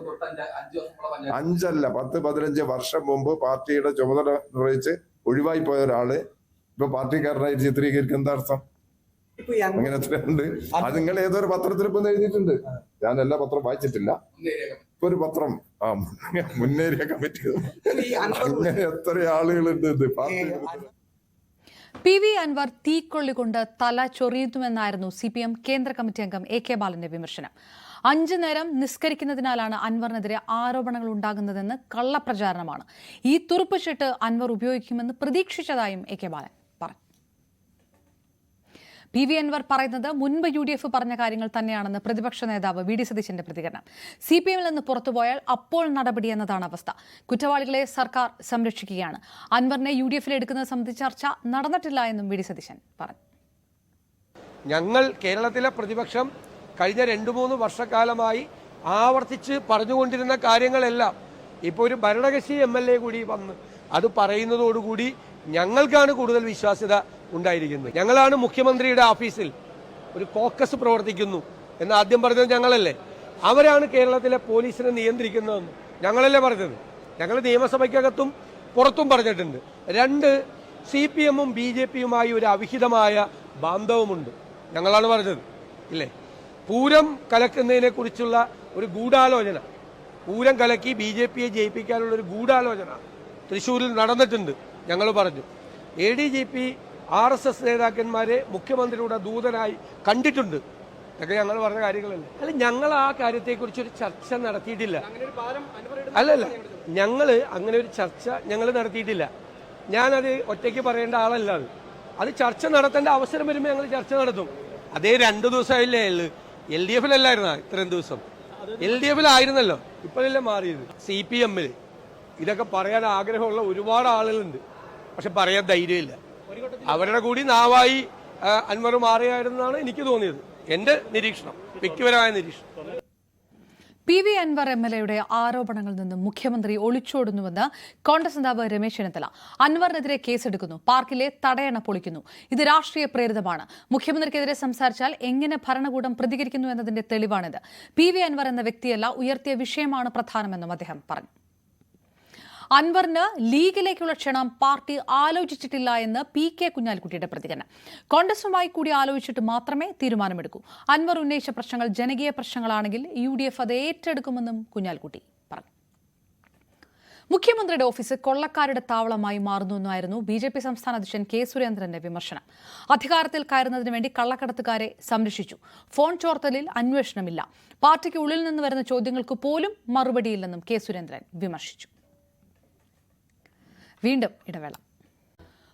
5 അല്ല 10-15 വർഷം മുമ്പ് പാർട്ടിയുടെ ചുമതല നിർവഹിച്ച് ഒഴിവായി പോയ ഒരാള് ഇപ്പൊ പാർട്ടിക്കാരനായിട്ട് ചിത്രീകരിക്കുന്ന എന്താ അർത്ഥം? അങ്ങനെ എത്രയുണ്ട്? അത് നിങ്ങൾ ഏതൊരു പത്രത്തിൽ ഇപ്പൊ എഴുതിയിട്ടുണ്ട്. ഞാൻ എല്ലാ പത്രം വായിച്ചിട്ടില്ല. ഇപ്പൊ ഒരു പത്രം മുന്നേറിയ കമ്മിറ്റി, അങ്ങനെ എത്ര ആളുകളുണ്ട് ഇത് പി വി അൻവർ തീക്കൊള്ളികൊണ്ട് തല ചൊറിയുന്നുവെന്നായിരുന്നു CPM കേന്ദ്ര കമ്മിറ്റി അംഗം AK ബാലന്റെ വിമർശനം. 5 നേരം നിസ്കരിക്കുന്നതിനാലാണ് അൻവറിനെതിരെ ആരോപണങ്ങൾ ഉണ്ടാകുന്നതെന്ന് കള്ളപ്രചാരണമാണ്. ഈ തുറുപ്പുചീട്ട് അൻവർ ഉപയോഗിക്കുമെന്ന് പ്രതീക്ഷിച്ചതായും AK ബാലൻ പറഞ്ഞു. PV അൻവർ പറയുന്നത് മുൻപ് UDF പറഞ്ഞ കാര്യങ്ങൾ തന്നെയാണെന്ന് പ്രതിപക്ഷ നേതാവ് VD സതീശന്റെ പ്രതികരണം. CPMൽ നിന്ന് പുറത്തുപോയാൽ അപ്പോൾ നടപടി എന്നതാണ് അവസ്ഥ. കുറ്റവാളികളെ സർക്കാർ സംരക്ഷിക്കുകയാണ്. അൻവറിനെ UDFൽ എടുക്കുന്നത് സംബന്ധിച്ച ചർച്ച നടന്നിട്ടില്ല എന്നും VD സതീശൻ പറഞ്ഞു. ഞങ്ങൾ കേരളത്തിലെ പ്രതിപക്ഷം കഴിഞ്ഞ 2-3 വർഷക്കാലമായി ആവർത്തിച്ച് പറഞ്ഞുകൊണ്ടിരുന്ന കാര്യങ്ങളെല്ലാം ഇപ്പോൾ ഒരു ഭരണകക്ഷി MLA കൂടി വന്ന് അത് പറയുന്നതോടുകൂടി ഞങ്ങൾക്കാണ് കൂടുതൽ വിശ്വാസ്യത ഉണ്ടായിരിക്കുന്നത്. ഞങ്ങളാണ് മുഖ്യമന്ത്രിയുടെ ഓഫീസിൽ ഒരു കോക്കസ് പ്രവർത്തിക്കുന്നു എന്ന് ആദ്യം പറഞ്ഞത് ഞങ്ങളല്ലേ. അവരാണ് കേരളത്തിലെ പോലീസിനെ നിയന്ത്രിക്കുന്നതെന്ന് ഞങ്ങളല്ലേ പറഞ്ഞത്. ഞങ്ങൾ നിയമസഭയ്ക്കകത്തും പുറത്തും പറഞ്ഞിട്ടുണ്ട്. 2 CPMും BJPയുമായി ഒരു അവിഹിതമായ ബാന്ധവമുണ്ട്, ഞങ്ങളാണ് പറഞ്ഞത് ഇല്ലേ. പൂരം കലക്കുന്നതിനെ കുറിച്ചുള്ള ഒരു ഗൂഢാലോചന, പൂരം കലക്കി BJPയെ ജയിപ്പിക്കാനുള്ള ഒരു ഗൂഢാലോചന തൃശ്ശൂരിൽ നടന്നിട്ടുണ്ട്, ഞങ്ങൾ പറഞ്ഞു. ADGP RSS നേതാക്കന്മാരെ മുഖ്യമന്ത്രിയുടെ ദൂതനായി കണ്ടിട്ടുണ്ട്, ഇതൊക്കെ ഞങ്ങൾ പറഞ്ഞ കാര്യങ്ങളല്ലേ. അല്ല, ഞങ്ങൾ ആ കാര്യത്തെക്കുറിച്ചൊരു ചർച്ച നടത്തിയിട്ടില്ല. അല്ലല്ല, ഞങ്ങൾ അങ്ങനെ ഒരു ചർച്ച ഞങ്ങൾ നടത്തിയിട്ടില്ല. ഞാനത് ഒറ്റയ്ക്ക് പറയേണ്ട ആളല്ല. അത് ചർച്ച നടത്തേണ്ട അവസരം വരുമ്പോൾ ഞങ്ങൾ ചർച്ച നടത്തും. അതേ 2 ദിവസമായില്ലേ ഉള്ളു. LDFലല്ലായിരുന്ന ഇത്രയും ദിവസം? LDFലായിരുന്നല്ലോ, ഇപ്പോഴല്ലേ മാറിയത്. CPMൽ ഇതൊക്കെ പറയാൻ ആഗ്രഹമുള്ള ഒരുപാട് ആളുകളുണ്ട്, പക്ഷെ പറയാൻ ധൈര്യമില്ല. അവരുടെ കൂടി നാവായി അൻവർ മാറിയായിരുന്നാണ് എനിക്ക് തോന്നിയത്. എന്റെ നിരീക്ഷണം, വ്യക്തിപരമായ നിരീക്ഷണം. PV അൻവർ MLAയുടെ ആരോപണങ്ങളിൽ നിന്നും മുഖ്യമന്ത്രി ഒളിച്ചോടുന്നുവെന്ന് കോൺഗ്രസ് നേതാവ് രമേശ് ചെന്നിത്തല. അൻവറിനെതിരെ കേസെടുക്കുന്നു, പാർക്കിലെ തടയണ പൊളിക്കുന്നു. ഇത് രാഷ്ട്രീയ പ്രേരിതമാണ്. മുഖ്യമന്ത്രിക്കെതിരെ സംസാരിച്ചാൽ എങ്ങനെ ഭരണകൂടം പ്രതികരിക്കുന്നു എന്നതിന്റെ തെളിവാണിത്. PV അൻവർ എന്ന വ്യക്തിയല്ല, ഉയർത്തിയ വിഷയമാണ് പ്രധാനമെന്നും അദ്ദേഹം പറഞ്ഞു. അൻവറിന് ലീഗിലേക്കുള്ള ക്ഷണം പാർട്ടി ആലോചിച്ചിട്ടില്ല എന്ന് PK കുഞ്ഞാലിക്കുട്ടിയുടെ പ്രതികരണം. കോൺഗ്രസുമായി കൂടി ആലോചിച്ചിട്ട് മാത്രമേ തീരുമാനമെടുക്കൂ. അൻവർ ഉന്നയിച്ച പ്രശ്നങ്ങൾ ജനകീയ പ്രശ്നങ്ങളാണെങ്കിൽ UDF അത് ഏറ്റെടുക്കുമെന്നും കുഞ്ഞാലിക്കുട്ടി പറഞ്ഞു. മുഖ്യമന്ത്രിയുടെ ഓഫീസ് കൊള്ളക്കാരുടെ താവളമായി മാറുന്നുവെന്നായിരുന്നു BJP സംസ്ഥാന അധ്യക്ഷൻ K സുരേന്ദ്രന്റെ വിമർശനം. അധികാരത്തിൽ കയറുന്നതിന് വേണ്ടി കള്ളക്കടത്തുകാരെ സംരക്ഷിച്ചു. ഫോൺ ചോർത്തലിൽ അന്വേഷണമില്ല. പാർട്ടിക്ക് ഉള്ളിൽ നിന്ന് വരുന്ന ചോദ്യങ്ങൾക്ക് പോലും മറുപടിയില്ലെന്നും K സുരേന്ദ്രൻ വിമർശിച്ചു. വീണ്ടും ഇടവേള.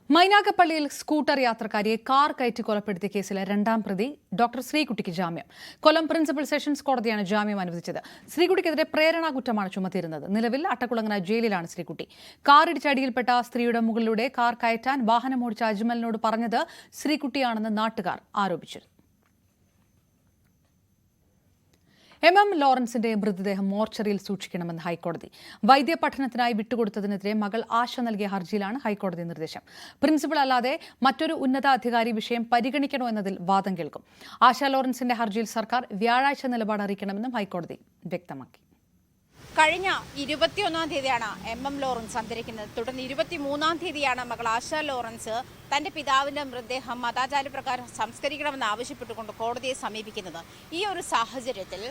മൈനാഗപ്പള്ളിയിൽ സ്കൂട്ടർ യാത്രക്കാരിയെ കാർ കയറ്റി കൊലപ്പെടുത്തിയ കേസിലെ 2ാം പ്രതി ഡോക്ടർ ശ്രീകുട്ടിക്ക് ജാമ്യം. കൊല്ലം പ്രിൻസിപ്പൽ സെഷൻസ് കോടതിയാണ് ജാമ്യം അനുവദിച്ചത്. ശ്രീകുട്ടിക്കെതിരെ പ്രേരണാ കുറ്റമാണ് ചുമത്തിയിരുന്നത്. നിലവിൽ അട്ടക്കുളങ്ങര ജയിലിലാണ് ശ്രീകുട്ടി. കാറിടിച്ചടിയിൽപ്പെട്ട സ്ത്രീയുടെ മുകളിലൂടെ കാർ കയറ്റാൻ വാഹനമോടിച്ച അജ്മലിനോട് പറഞ്ഞത് ശ്രീകുട്ടിയാണെന്ന് നാട്ടുകാർ ആരോപിച്ചിരുന്നു. MM ലോറൻസിന്റെ മൃതദേഹം മോർച്ചറിയിൽ സൂക്ഷിക്കണമെന്ന് ഹൈക്കോടതി. വൈദ്യപഠനത്തിനായി വിട്ടുകൊടുത്തതിനെതിരെ മകൾ ആശ നൽകിയ ഹർജിയിലാണ് ഹൈക്കോടതി നിർദ്ദേശം. പ്രിൻസിപ്പൽ അല്ലാതെ മറ്റൊരു ഉന്നതാധികാരി വിഷയം പരിഗണിക്കണോ എന്നതിൽ വാദം കേൾക്കും. ആശ ലോറൻസിന്റെ ഹർജിയിൽ സർക്കാർ വ്യാഴാഴ്ച നിലപാട് അറിയിക്കണമെന്നും ഹൈക്കോടതി വ്യക്തമാക്കി. കഴിഞ്ഞ 21-ാം തീയതിയാണ് MM ലോറൻസ് അന്തരിക്കുന്നത്. തുടർന്ന് 23-ാം തീയതിയാണ് മകൾ ആശ ലോറൻസ് തന്റെ പിതാവിന്റെ മൃതദേഹം മതാചാരപ്രകാരം സംസ്കരിക്കണമെന്ന് ആവശ്യപ്പെട്ടുകൊണ്ട് കോടതിയെ സമീപിക്കുന്നത്. ഈ ഒരു സാഹചര്യത്തിൽ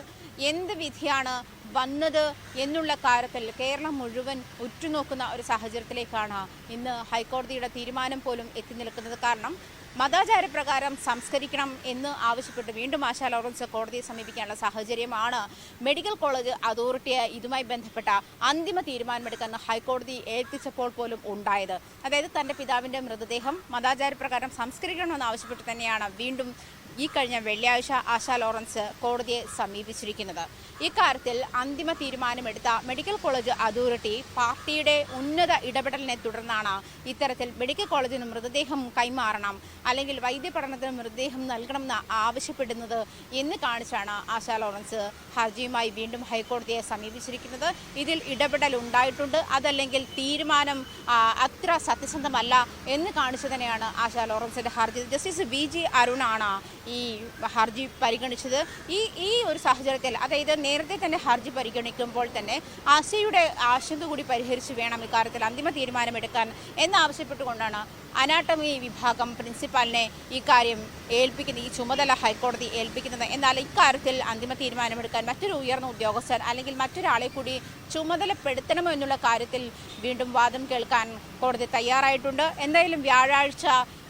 എന്ത് വിധിയാണ് വന്നത് എന്നുള്ള കാര്യത്തിൽ കേരളം മുഴുവൻ ഉറ്റുനോക്കുന്ന ഒരു സാഹചര്യത്തിലേക്കാണ് ഇന്ന് ഹൈക്കോടതിയുടെ തീരുമാനം പോലും എത്തി നിൽക്കുന്നത്. കാരണം മതാചാരപ്രകാരം സംസ്കരിക്കണം എന്ന് ആവശ്യപ്പെട്ട് വീണ്ടും ആശ ലോറൻസ് കോടതിയെ സമീപിക്കാനുള്ള സാഹചര്യമാണ് മെഡിക്കൽ കോളേജ് അതോറിറ്റിയെ ഇതുമായി ബന്ധപ്പെട്ട അന്തിമ തീരുമാനമെടുക്കാൻ ഹൈക്കോടതി ഏൽപ്പിച്ചപ്പോൾ പോലും ഉണ്ടായത്. അതായത് തന്റെ പിതാവിന്റെ മൃതദേഹം മതാചാരപ്രകാരം സംസ്കരിക്കണമെന്ന് ആവശ്യപ്പെട്ട് തന്നെയാണ് വീണ്ടും ഈ കഴിഞ്ഞ വെള്ളിയാഴ്ച ആശ ലോറൻസ് കോടതിയെ സമീപിച്ചിരിക്കുന്നത്. ഇക്കാര്യത്തിൽ അന്തിമ തീരുമാനമെടുത്ത മെഡിക്കൽ കോളേജ് അതോറിറ്റി പാർട്ടിയുടെ ഉന്നത ഇടപെടലിനെ തുടർന്നാണ് ഇത്തരത്തിൽ മെഡിക്കൽ കോളേജിന് മൃതദേഹം കൈമാറണം, അല്ലെങ്കിൽ വൈദ്യപഠനത്തിന് മൃതദേഹം നൽകണമെന്ന് ആവശ്യപ്പെടുന്നത് എന്ന് കാണിച്ചാണ് ആശ ലോറൻസ് ഹർജിയുമായി വീണ്ടും ഹൈക്കോടതിയെ സമീപിച്ചിരിക്കുന്നത്. ഇതിൽ ഇടപെടൽ ഉണ്ടായിട്ടുണ്ട്, അതല്ലെങ്കിൽ തീരുമാനം അത്ര സത്യസന്ധമല്ല എന്ന് കാണിച്ചു തന്നെയാണ് ആശ ലോറൻസിന്റെ ഹർജി. ജസ്റ്റിസ് VG അരുണാണ് ഈ ഹർജി പരിഗണിച്ചത്. ഈ ഒരു സാഹചര്യത്തിൽ, അതായത് നേരത്തെ തന്നെ ഹർജി പരിഗണിക്കുമ്പോൾ തന്നെ ആശയുടെ ആശങ്ക കൂടി പരിഹരിച്ച് വേണം ഇക്കാര്യത്തിൽ അന്തിമ തീരുമാനമെടുക്കാൻ എന്നാവശ്യപ്പെട്ടുകൊണ്ടാണ് അനാട്ടമി വിഭാഗം പ്രിൻസിപ്പാലിനെ ഇക്കാര്യം ഈ ചുമതല ഹൈക്കോടതി ഏൽപ്പിക്കുന്നത്. എന്നാൽ ഇക്കാര്യത്തിൽ അന്തിമ തീരുമാനമെടുക്കാൻ മറ്റൊരു ഉയർന്ന ഉദ്യോഗസ്ഥൻ അല്ലെങ്കിൽ മറ്റൊരാളെ കൂടി ചുമതലപ്പെടുത്തണമോ എന്നുള്ള കാര്യത്തിൽ വീണ്ടും വാദം കേൾക്കാൻ കോടതി തയ്യാറായിട്ടുണ്ട്. എന്തായാലും വ്യാഴാഴ്ച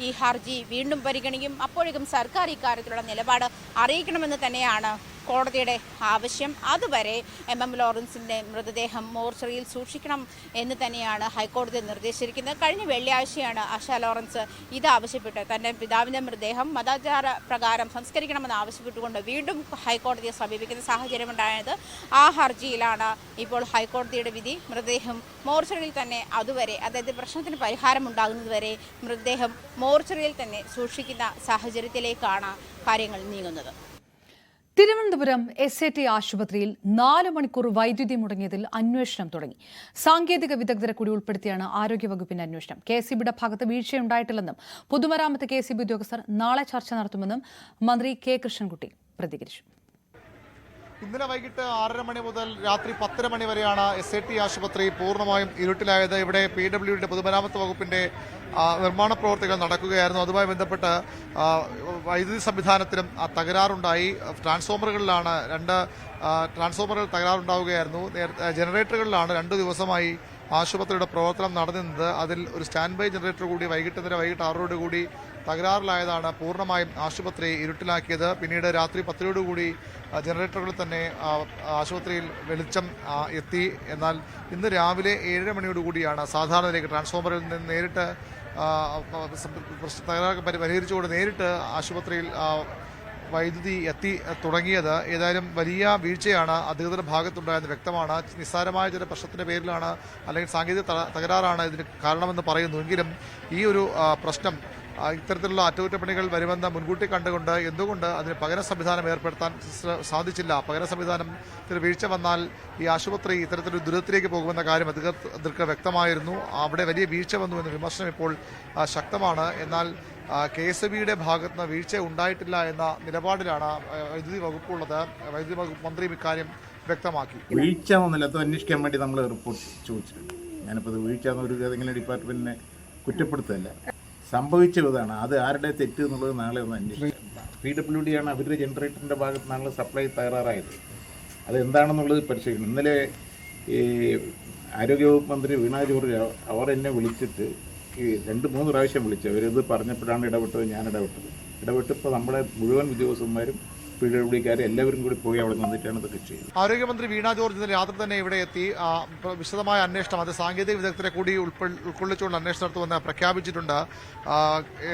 ഈ ഹർജി വീണ്ടും പരിഗണിക്കും. അപ്പോഴേക്കും സർക്കാർ ഇക്കാര്യത്തിലുള്ള നിലപാട് അറിയിക്കണമെന്ന് തന്നെയാണ് കോടതിയുടെ ആവശ്യം. അതുവരെ MM ലോറൻസിന്റെ മൃതദേഹം മോർച്ചറിയിൽ സൂക്ഷിക്കണം എന്ന് തന്നെയാണ് ഹൈക്കോടതി നിർദ്ദേശിച്ചിരിക്കുന്നത്. കഴിഞ്ഞ വെള്ളിയാഴ്ചയാണ് ആശ ലോറൻസ് ഇത് ആവശ്യപ്പെട്ട് തന്റെ പിതാവിന്റെ മൃതദേഹം മതാചാര പ്രകാരം സംസ്കരിക്കണമെന്ന് ആവശ്യപ്പെട്ടുകൊണ്ട് വീണ്ടും ഹൈക്കോടതിയെ സമീപിക്കുന്ന സാഹചര്യമുണ്ടായത്. ആ ഹർജിയിലാണ് ഇപ്പോൾ ഹൈക്കോടതിയുടെ വിധി. മൃതദേഹം മോർച്ചറിയിൽ തന്നെ അതുവരെ, അതായത് പ്രശ്നത്തിന് പരിഹാരം ഉണ്ടാകുന്നതുവരെ മൃതദേഹം മോർച്ചറിയിൽ തന്നെ സൂക്ഷിക്കുന്ന സാഹചര്യത്തിലേക്കാണ് കാര്യങ്ങൾ നീങ്ങുന്നത്. തിരുവനന്തപുരം SAT ആശുപത്രിയിൽ 4 മണിക്കൂർ വൈദ്യുതി മുടങ്ങിയതിൽ അന്വേഷണം തുടങ്ങി. സാങ്കേതിക വിദഗ്ധരെ കൂടി ഉൾപ്പെടുത്തിയാണ് ആരോഗ്യവകുപ്പിന്റെ അന്വേഷണം. KSEBിയുടെ ഭാഗത്ത് വീഴ്ചയുണ്ടായിട്ടില്ലെന്നും പൊതുമരാമത്ത് KSEB ഉദ്യോഗസ്ഥർ നാളെ ചർച്ച നടത്തുമെന്നും മന്ത്രി K കൃഷ്ണൻകുട്ടി പ്രതികരിച്ചു. ഇന്നലെ വൈകിട്ട് 6:30 മണി മുതൽ രാത്രി 10:30 മണി വരെയാണ് SAT ആശുപത്രി പൂർണ്ണമായും ഇരുട്ടിലായത്. ഇവിടെ PWD പൊതുമരാമത്ത് വകുപ്പിന്റെ നിർമ്മാണ പ്രവർത്തികൾ നടക്കുകയായിരുന്നു. അതുമായി ബന്ധപ്പെട്ട് വൈദ്യുതി സംവിധാനത്തിലും തകരാറുണ്ടായി. ട്രാൻസ്ഫോമറുകളിലാണ് 2 ട്രാൻസ്ഫോമറുകൾ തകരാറുണ്ടാവുകയായിരുന്നു. ജനറേറ്ററുകളിലാണ് 2 ദിവസമായി ആശുപത്രിയുടെ പ്രവർത്തനം നടന്നിരുന്നത്. അതിൽ ഒരു സ്റ്റാൻഡ് ബൈ ജനറേറ്റർ കൂടി വൈകിട്ട് 6 കൂടി തകരാറിലായതാണ് പൂർണ്ണമായും ആശുപത്രി ഇരുട്ടിലാക്കിയത്. പിന്നീട് രാത്രി 10 കൂടി ജനറേറ്ററുകളിൽ തന്നെ ആശുപത്രിയിൽ വെളിച്ചം എത്തി. എന്നാൽ ഇന്ന് രാവിലെ 7 മണിയോടുകൂടിയാണ് സാധാരണയിലേക്ക് ട്രാൻസ്ഫോമറിൽ നിന്ന് നേരിട്ട് തകരാറ് പരിഹരിച്ചുകൊണ്ട് നേരിട്ട് ആശുപത്രിയിൽ വൈദ്യുതി എത്തി തുടങ്ങിയത്. ഏതായാലും വലിയ വീഴ്ചയാണ് അധികൃതരുടെ ഭാഗത്തുണ്ടായെന്ന് വ്യക്തമാണ്. നിസ്സാരമായ ചില പ്രശ്നത്തിന്റെ പേരിലാണ് അല്ലെങ്കിൽ സാങ്കേതിക തകരാറാണ് ഇതിന് കാരണമെന്ന് പറയുന്നുവെങ്കിലും ഈ ഒരു പ്രശ്നം ഇത്തരത്തിലുള്ള അറ്റകുറ്റപ്പണികൾ വരുമെന്ന് മുൻകൂട്ടി കണ്ടുകൊണ്ട് എന്തുകൊണ്ട് അതിന് പകര സംവിധാനം ഏർപ്പെടുത്താൻ സാധിച്ചില്ല? പകര സംവിധാനത്തിൽ വീഴ്ച വന്നാൽ ഈ ആശുപത്രി ഇത്തരത്തിലൊരു ദുരിതത്തിലേക്ക് പോകുമെന്ന കാര്യം അധികൃതർക്ക് വ്യക്തമായിരുന്നു. അവിടെ വലിയ വീഴ്ച വന്നു എന്ന വിമർശനം ഇപ്പോൾ ശക്തമാണ്. എന്നാൽ KSEBിയുടെ ഭാഗത്ത് നിന്ന് വീഴ്ച ഉണ്ടായിട്ടില്ല എന്ന നിലപാടിലാണ് വൈദ്യുതി വകുപ്പുള്ളത്. വൈദ്യുതി വകുപ്പ് മന്ത്രി ഇക്കാര്യം വ്യക്തമാക്കി. വീഴ്ച ഒന്നുമില്ല, അത് അന്വേഷിക്കാൻ വേണ്ടി നമ്മൾ റിപ്പോർട്ട് ചോദിച്ചിട്ടുണ്ട്. ഞാനിപ്പോൾ അത് വീഴ്ച എന്നൊരു ഏതെങ്കിലും ഡിപ്പാർട്ട്മെന്റിനെ കുറ്റപ്പെടുത്തല്ല, സംഭവിച്ച ഇതാണ്. അത് ആരുടെ തെറ്റ് എന്നുള്ളത് നാളെ ഒന്ന് അന്വേഷിക്കാം. PWD ആണ് അവരുടെ ജനറേറ്ററിൻ്റെ ഭാഗത്ത് നിന്നാണ് സപ്ലൈ തകരാറായത്. അതെന്താണെന്നുള്ളത് പരിശോധിക്കണം. ഇന്നലെ ഈ ആരോഗ്യവകുപ്പ് മന്ത്രി വീണ ജോർജ് അവർ എന്നെ വിളിച്ചിട്ട് 2-3 പ്രാവശ്യം വിളിച്ചു. അവരിത് പറഞ്ഞപ്പോഴാണ് ഇടപെട്ടത്. ഞാൻ ഇടപെട്ടപ്പോൾ നമ്മുടെ മുഴുവൻ ഉദ്യോഗസ്ഥന്മാരും PWDക്കാരെ എല്ലാവരും കൂടി പോയി അവിടെ നിന്നിട്ടാണ് ഇതൊക്കെ ചെയ്യുന്നത്. ആരോഗ്യമന്ത്രി വീണ ജോർജ് ഇന്നലെ രാത്രി തന്നെ ഇവിടെ എത്തി വിശദമായ അന്വേഷണം, അത് സാങ്കേതിക വിദഗ്ധരെ കൂടി ഉൾക്കൊള്ളിച്ചുകൊണ്ട് അന്വേഷണം നടത്തുമെന്ന് പ്രഖ്യാപിച്ചിട്ടുണ്ട്.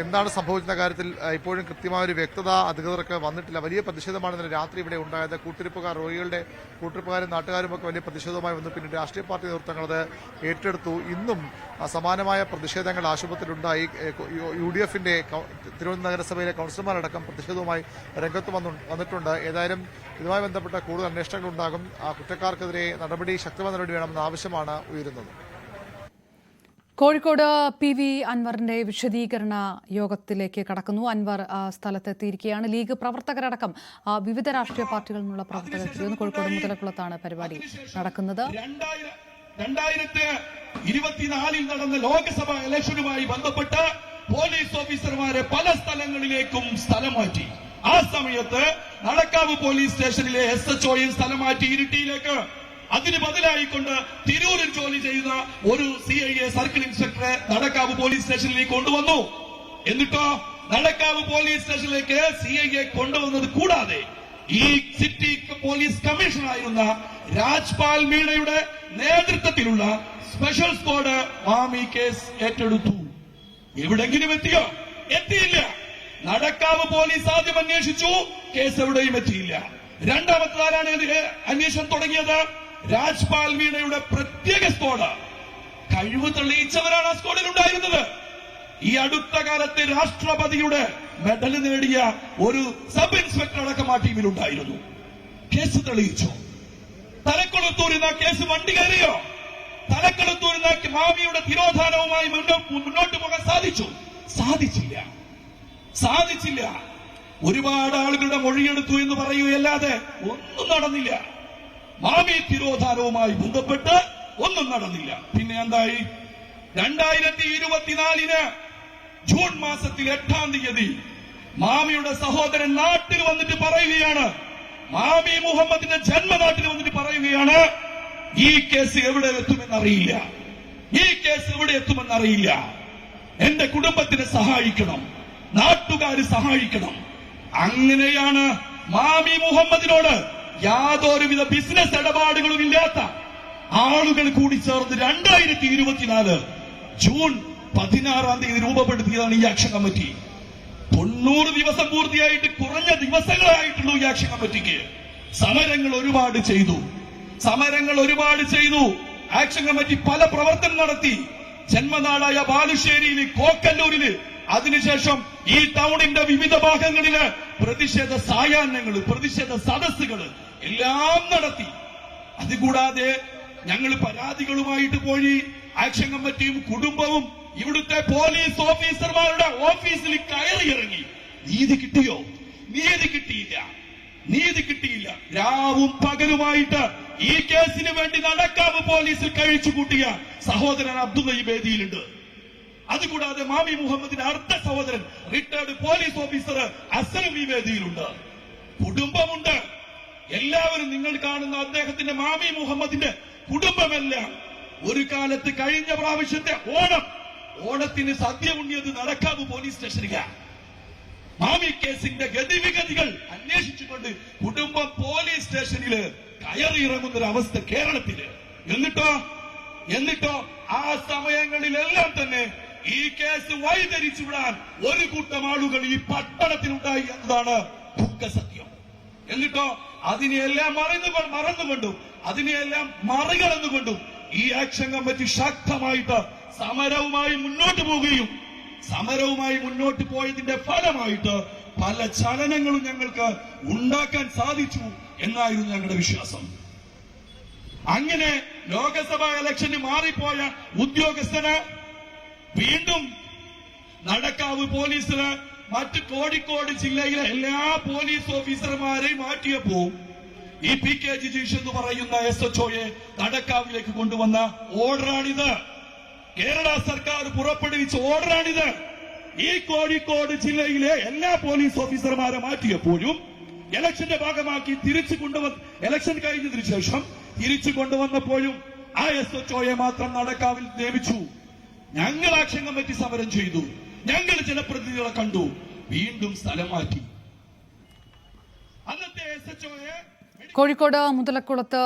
എന്താണ് സംഭവിച്ച കാര്യത്തിൽ ഇപ്പോഴും കൃത്യമായ ഒരു വ്യക്തത അധികൃതർക്ക് വന്നിട്ടില്ല. വലിയ പ്രതിഷേധമാണ് ഇന്നലെ രാത്രി ഇവിടെ ഉണ്ടായത്. രോഗികളുടെ കൂട്ടിരിപ്പുകാരും നാട്ടുകാരും ഒക്കെ വലിയ പ്രതിഷേധവുമായി വന്നു. പിന്നീട് രാഷ്ട്രീയ പാർട്ടി നേതൃത്വങ്ങൾ അത് ഏറ്റെടുത്തു. ഇന്നും സമാനമായ പ്രതിഷേധങ്ങൾ ആശുപത്രിയിലുണ്ടായി. UDFന്റെ തിരുവനന്തപുരം നഗരസഭയിലെ കൗൺസിലർമാരടക്കം പ്രതിഷേധവുമായി രംഗത്ത് വന്നിട്ടുണ്ട്. ഏതായാലും ഇതുമായി ബന്ധപ്പെട്ട കൂടുതൽ അന്വേഷണങ്ങൾ ഉണ്ടാകും. കുറ്റക്കാർക്കെതിരെ ശക്തമായ നടപടി വേണമെന്ന ആവശ്യമാണ് ഉയരുന്നത്. കോഴിക്കോട് PV അൻവറിന്റെ വിശദീകരണ യോഗത്തിലേക്ക് കടക്കുന്നു. അൻവർ സ്ഥലത്തെത്തിയിരിക്കുകയാണ്. ലീഗ് പ്രവർത്തകരടക്കം വിവിധ രാഷ്ട്രീയ പാർട്ടികളിൽ നിന്നുള്ള പ്രവർത്തകർ കോഴിക്കോട് മുതലക്കുളത്താണ് പരിപാടി നടക്കുന്നത്. 2024 നടന്ന ലോക്സഭാ ഇലക്ഷനുമായി ബന്ധപ്പെട്ട് പോലീസ് ഓഫീസർമാരെ പല സ്ഥലങ്ങളിലേക്കും സ്ഥലം മാറ്റി. ആ സമയത്ത് നടക്കാവ് പോലീസ് സ്റ്റേഷനിലെ SHOയും സ്ഥലം മാറ്റി ഇരിട്ടിയിലേക്ക്. അതിന് ബദലായിക്കൊണ്ട് തിരൂരിൽ ജോലി ചെയ്യുന്ന ഒരു CIA സർക്കിൾ ഇൻസ്പെക്ടറെ നടക്കാവ് പോലീസ് സ്റ്റേഷനിലേക്ക് കൊണ്ടുവന്നു. എന്നിട്ടോ നടക്കാവ് പോലീസ് സ്റ്റേഷനിലേക്ക് CIA കൊണ്ടുവന്നത് കൂടാതെ ഈ സിറ്റി പോലീസ് കമ്മീഷണറായിരുന്ന രാജ്പാൽ മീണയുടെ നേതൃത്വത്തിലുള്ള സ്പെഷ്യൽ സ്ക്വാഡ് മാമി കേസ് ഏറ്റെടുത്തു. എവിടെങ്കിലും എത്തിയോ? എത്തിയില്ല. നടക്കാവ് പോലീസ് ആദ്യം അന്വേഷിച്ചു, കേസ് എവിടെയും എത്തിയില്ല. രണ്ടാമത്തേതാണ് അന്വേഷണം തുടങ്ങിയത് രാജ്പാൽ മീണയുടെ പ്രത്യേക സ്ക്വാഡ്. കഴിവ് തെളിയിച്ചവരാണ് ആ സ്ക്വാഡിൽ ഉണ്ടായിരുന്നത്. ഈ അടുത്ത കാലത്ത് രാഷ്ട്രപതിയുടെ മെഡൽ നേടിയ ഒരു സബ് ഇൻസ്പെക്ടർ അടക്കം ആ ടീമിലുണ്ടായിരുന്നു. കേസ് തെളിയിച്ചു. തലക്കുളത്തൂരിൽ കേസ് വണ്ടി കയറിയോ? തലക്കുളത്തൂരിൽ മാമിയുടെ തിരോധാനവുമായി മുന്നോട്ട് പോകാൻ സാധിച്ചില്ല. ഒരുപാട് ആളുകളുടെ മൊഴിയെടുത്തു എന്ന് പറയുകയല്ലാതെ ഒന്നും നടന്നില്ല. മാമി തിരോധാനവുമായി ബന്ധപ്പെട്ട് ഒന്നും നടന്നില്ല. പിന്നെ എന്തായി? 2024 ജൂൺ മാസത്തിൽ 8-ാം തീയതി മാമിയുടെ സഹോദരൻ നാട്ടിൽ വന്നിട്ട് പറയുകയാണ്, മാമി മുഹമ്മദിന്റെ ജന്മനാട്ടിൽ വന്നിട്ട് പറയുകയാണ്, ഈ കേസ് എവിടെ എത്തുമെന്നറിയില്ല, ഈ കേസ് എവിടെ എത്തുമെന്നറിയില്ല, എന്റെ കുടുംബത്തിനെ സഹായിക്കണം, നാട്ടുകാര് സഹായിക്കണം. അങ്ങനെയാണ് മാമി മുഹമ്മദിനോട് യാതൊരുവിധ ബിസിനസ് ഇടപാടുകളും ഇല്ലാത്ത ആളുകൾ കൂടി ചേർന്ന് 2024 ജൂൺ 16-ാം തീയതി രൂപപ്പെടുത്തിയതാണ് ഈ ആക്ഷൻ കമ്മിറ്റി. 90 ദിവസം പൂർത്തിയായിട്ട് കുറഞ്ഞ ദിവസങ്ങളായിട്ടുള്ളൂ ഈ ആക്ഷൻ കമ്മിറ്റിക്ക്. സമരങ്ങൾ ഒരുപാട് ചെയ്തു. ആക്ഷൻ കമ്മിറ്റി പല പ്രവർത്തനം നടത്തി. ജന്മനാടായ ബാലുശ്ശേരിയിൽ, കോക്കല്ലൂരില്, അതിനുശേഷം ഈ ടൗണിന്റെ വിവിധ ഭാഗങ്ങളില് പ്രതിഷേധ സായാഹ്നങ്ങള്, പ്രതിഷേധ സദസ്സുകള് എല്ലാം നടത്തി. അതുകൂടാതെ ഞങ്ങൾ പരാതികളുമായിട്ട് പോയി. ആക്ഷൻ കമ്മിറ്റിയും കുടുംബവും ഇവിടുത്തെ പോലീസ് ഓഫീസർമാരുടെ ഓഫീസിൽ കയറിയിറങ്ങി. നീതി കിട്ടിയോ? നീതി കിട്ടിയില്ല. രാവും പകലുമായിട്ട് ഈ കേസിന് വേണ്ടി നടക്കാവ് പോലീസിൽ കഴിച്ചുകൂട്ടിയ സഹോദരൻ അബ്ദുള്ള ഈ വേദിയിലുണ്ട്. അതുകൂടാതെ മാമി മുഹമ്മദിന്റെ അടുത്ത സഹോദരൻ റിട്ടയർഡ് പോലീസ് ഓഫീസർ അസലും ഈ വേദിയിലുണ്ട്. കുടുംബമുണ്ട്. എല്ലാവരും നിങ്ങൾ കാണുന്ന അദ്ദേഹത്തിന്റെ മാമി മുഹമ്മദിന്റെ കുടുംബമെല്ലാം ഒരു കാലത്ത് കഴിഞ്ഞ പ്രാവശ്യത്തെ ഓണത്തിന് സദ്യ ഉണ്ണിയത് നടക്കാവ് പോലീസ് സ്റ്റേഷനിലാണ്. മാമി കേസിന്റെ ഗതിവിഗതികൾ അന്വേഷിച്ചുകൊണ്ട് കുടുംബം പോലീസ് സ്റ്റേഷനില് കയറിയിറങ്ങുന്നൊരവസ്ഥ കേരളത്തില്. എന്നിട്ടോ ആ സമയങ്ങളിലെല്ലാം തന്നെ ഈ കേസ് വഴിതിരിച്ചുവിടാൻ ഒരു കൂട്ടം ആളുകൾ ഈ പട്ടണത്തിലുണ്ടായി എന്നതാണ് ദുഃഖസത്യം. എന്നിട്ടോ അതിനെയെല്ലാം മറന്നുകൊണ്ടും അതിനെയെല്ലാം മറികടന്നുകൊണ്ടും ഈ ആക്ഷൻ കമ്മിറ്റി ശക്തമായിട്ട് സമരവുമായി മുന്നോട്ട് പോയതിന്റെ ഫലമായിട്ട് പല ചലനങ്ങളും ഞങ്ങൾക്ക് ഉണ്ടാക്കാൻ സാധിച്ചു എന്നായിരുന്നു ഞങ്ങളുടെ വിശ്വാസം. അങ്ങനെ ലോക്സഭാ ഇലക്ഷന് മാറിപ്പോയ ഉദ്യോഗസ്ഥന് വീണ്ടും നടക്കാവ് പോലീസിന് മറ്റ് കോഴിക്കോട് ജില്ലയിലെ എല്ലാ പോലീസ് ഓഫീസർമാരെയും മാറ്റിയപ്പോ ഈ PK ജിജീഷ് എന്ന് പറയുന്ന SHOയെ നടക്കാവിലേക്ക് കൊണ്ടുവന്ന ഓർഡറാണിത്. കേരള സർക്കാർ പുറപ്പെടുവിച്ച ഓർഡറാണിത്. ഈ കോഴിക്കോട് ജില്ലയിലെ എല്ലാ പോലീസ് ഓഫീസർമാരെ മാറ്റിയപ്പോഴും ഇലക്ഷന്റെ ഭാഗമാക്കി ഇലക്ഷൻ കഴിഞ്ഞതിനു ശേഷം തിരിച്ചു കൊണ്ടുവന്നപ്പോഴും ആ SHOയെ മാത്രം നടക്കാവിൽ നിയമിച്ചു. ഞങ്ങൾ ആക്ഷൻ കമ്മിറ്റി സമരം ചെയ്തു. ഞങ്ങൾ ജനപ്രതിനിധികളെ കണ്ടു. വീണ്ടും സ്ഥലം മാറ്റി. അന്നത്തെ SHOയെ കോഴിക്കോട് മുതലക്കുളത്ത്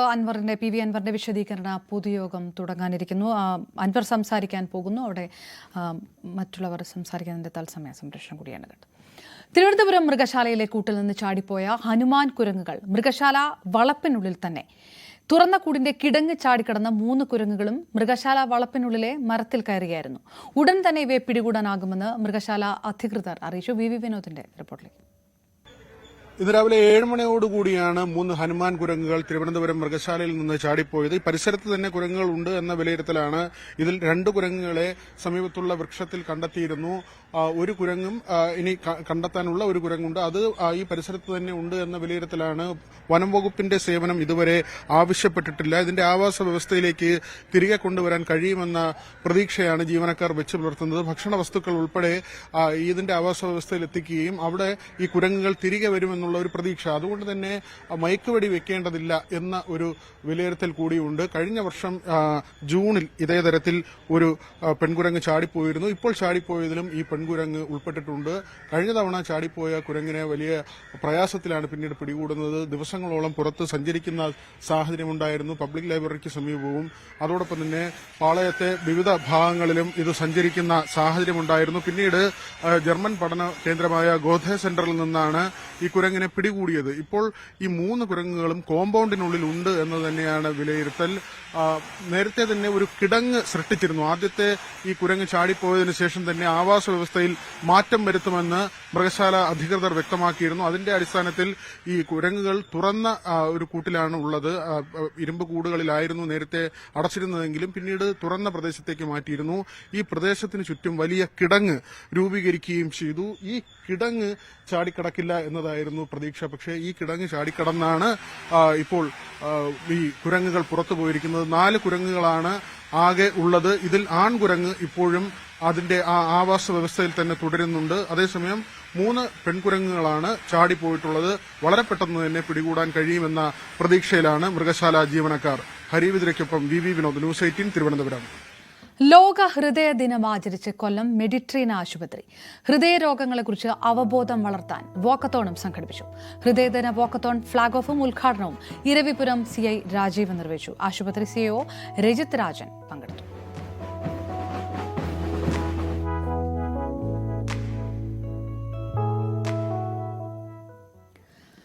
PV അൻവറിന്റെ വിശദീകരണ പൊതുയോഗം തുടങ്ങാനിരിക്കുന്നു. അൻവർ സംസാരിക്കാൻ പോകുന്നു. അവിടെ മറ്റുള്ളവർ സംസാരിക്കുന്നതിന്റെ തത്സമയ സംരക്ഷണം കൂടിയാണ് കേട്ടത്. തിരുവനന്തപുരം മൃഗശാലയിലെ കൂട്ടിൽ നിന്ന് ചാടിപ്പോയ ഹനുമാൻ കുരങ്ങുകൾ മൃഗശാല വളപ്പിനുള്ളിൽ തന്നെ. തുറന്ന കൂടിന്റെ കിടങ്ങ് ചാടിക്കടന്ന 3 കുരങ്ങുകളും മൃഗശാല വളപ്പിനുള്ളിലെ മരത്തിൽ കയറുകയായിരുന്നു. ഉടൻ തന്നെ ഇവയെ പിടികൂടാനാകുമെന്ന് മൃഗശാല അധികൃതർ അറിയിച്ചു. VV വിനോദിന്റെ റിപ്പോർട്ടിലേക്ക്. ഇന്ന് രാവിലെ 7 മണിയോടുകൂടിയാണ് 3 ഹനുമാൻ കുരങ്ങുകൾ തിരുവനന്തപുരം മൃഗശാലയിൽ നിന്ന് ചാടിപ്പോയത്. ഈ പരിസരത്ത് തന്നെ കുരങ്ങുകൾ ഉണ്ട് എന്ന വിലയിരുത്തലാണ്. ഇതിൽ 2 കുരങ്ങുകളെ സമീപത്തുള്ള വൃക്ഷത്തിൽ കണ്ടെത്തിയിരുന്നു. ഒരു കുരങ്ങും ഇനി കണ്ടെത്താനുള്ള ഒരു കുരങ്ങുണ്ട്. അത് ഈ പരിസരത്ത് തന്നെ ഉണ്ട് എന്ന വിലയിരുത്തലാണ്. വനം വകുപ്പിന്റെ സേവനം ഇതുവരെ ആവശ്യപ്പെട്ടിട്ടില്ല. ഇതിന്റെ ആവാസ വ്യവസ്ഥയിലേക്ക് തിരികെ കൊണ്ടുവരാൻ കഴിയുമെന്ന പ്രതീക്ഷയാണ് ജീവനക്കാർ വെച്ചു പുലർത്തുന്നത്. ഭക്ഷണ വസ്തുക്കൾ ഉൾപ്പെടെ ഇതിന്റെ ആവാസ വ്യവസ്ഥയിൽ എത്തിക്കുകയും അവിടെ ഈ കുരങ്ങുകൾ തിരികെ വരുമെന്നുള്ള ഒരു പ്രതീക്ഷ. അതുകൊണ്ട് തന്നെ മയക്കുവെടി വെക്കേണ്ടതില്ല എന്ന ഒരു വിലയിരുത്തൽ കൂടിയുണ്ട്. കഴിഞ്ഞ വർഷം ജൂണിൽ ഇതേ തരത്തിൽ ഒരു പെൺകുരങ്ങ് ചാടിപ്പോയിരുന്നു. ഇപ്പോൾ ചാടിപ്പോയതിലും ഈ പെൺകുരങ്ങ് ഉൾപ്പെട്ടിട്ടുണ്ട്. കഴിഞ്ഞ തവണ ചാടിപ്പോയ കുരങ്ങിനെ വലിയ പ്രയാസത്തിലാണ് പിന്നീട് പിടികൂടുന്നത്. ദിവസങ്ങളോളം പുറത്ത് സഞ്ചരിക്കുന്ന സാഹചര്യമുണ്ടായിരുന്നു. പബ്ലിക് ലൈബ്രറിക്ക് സമീപവും അതോടൊപ്പം തന്നെ പാളയത്തെ വിവിധ ഭാഗങ്ങളിലും ഇത് സഞ്ചരിക്കുന്ന സാഹചര്യമുണ്ടായിരുന്നു. പിന്നീട് ജർമ്മൻ പഠന കേന്ദ്രമായ ഗോധെ സെന്ററിൽ നിന്നാണ് ഈ കുരങ്ങിനെ പിടികൂടിയത്. ഇപ്പോൾ ഈ 3 കുരങ്ങുകളും കോമ്പൗണ്ടിനുള്ളിൽ ഉണ്ട് എന്ന് തന്നെയാണ് വിലയിരുത്തൽ. നേരത്തെ തന്നെ ഒരു കിടങ്ങ് സൃഷ്ടിച്ചിരുന്നു. ആദ്യത്തെ ഈ കുരങ്ങ് ചാടിപ്പോയതിനു ശേഷം തന്നെ ആവാസ വ്യവസ്ഥയിൽ മാറ്റം വരുത്തുമെന്ന് മൃഗശാല അധികൃതർ വ്യക്തമാക്കിയിരുന്നു. അതിന്റെ അടിസ്ഥാനത്തിൽ ഈ കുരങ്ങുകൾ തുറന്ന ഒരു കൂട്ടിലാണ് ഉള്ളത്. ഇരുമ്പ് കൂടുകളിലായിരുന്നു നേരത്തെ അടച്ചിരുന്നതെങ്കിലും പിന്നീട് തുറന്ന പ്രദേശത്തേക്ക് മാറ്റിയിരുന്നു. ഈ പ്രദേശത്തിന് ചുറ്റും വലിയ കിടങ്ങ് രൂപീകരിക്കുകയും ചെയ്തു. ഈ കിടങ്ങ് ചാടിക്കടക്കില്ല എന്നതായിരുന്നു പ്രതീക്ഷ. പക്ഷേ ഈ കിടങ്ങ് ചാടിക്കടന്നാണ് ഇപ്പോൾ ഈ കുരങ്ങുകൾ പുറത്തു പോയിരിക്കുന്നത്. 4 കുരങ്ങുകളാണ് ആകെ ഉള്ളത്. ഇതിൽ ആൺകുരങ്ങ് ഇപ്പോഴും അതിന്റെ ആ ആവാസ വ്യവസ്ഥയിൽ തന്നെ തുടരുന്നുണ്ട്. അതേസമയം 3 പെൺകുരങ്ങുകളാണ് ചാടിപ്പോയിട്ടുള്ളത്. വളരെ പെട്ടെന്ന് തന്നെ പിടികൂടാൻ കഴിയുമെന്ന പ്രതീക്ഷയിലാണ് മൃഗശാല ജീവനക്കാർ. ഹരിവിദ്രയ്ക്കൊപ്പം വി വിനോദ്, ന്യൂസ് 18 തിരുവനന്തപുരം. ലോക ഹൃദയ ദിനം ആചരിച്ച് കൊല്ലം മെഡിട്രീന ആശുപത്രി ഹൃദയരോഗങ്ങളെക്കുറിച്ച് അവബോധം വളർത്താൻ വാക്കത്തോണും സംഘടിപ്പിച്ചു. ഹൃദയദിന വാക്കത്തോൺ ഫ്ളാഗ് ഓഫും ഉദ്ഘാടനവും ഇരവിപുരം CI രാജീവ് നിർവഹിച്ചു. ആശുപത്രി CEO രജിത് രാജൻ പങ്കെടുത്തു.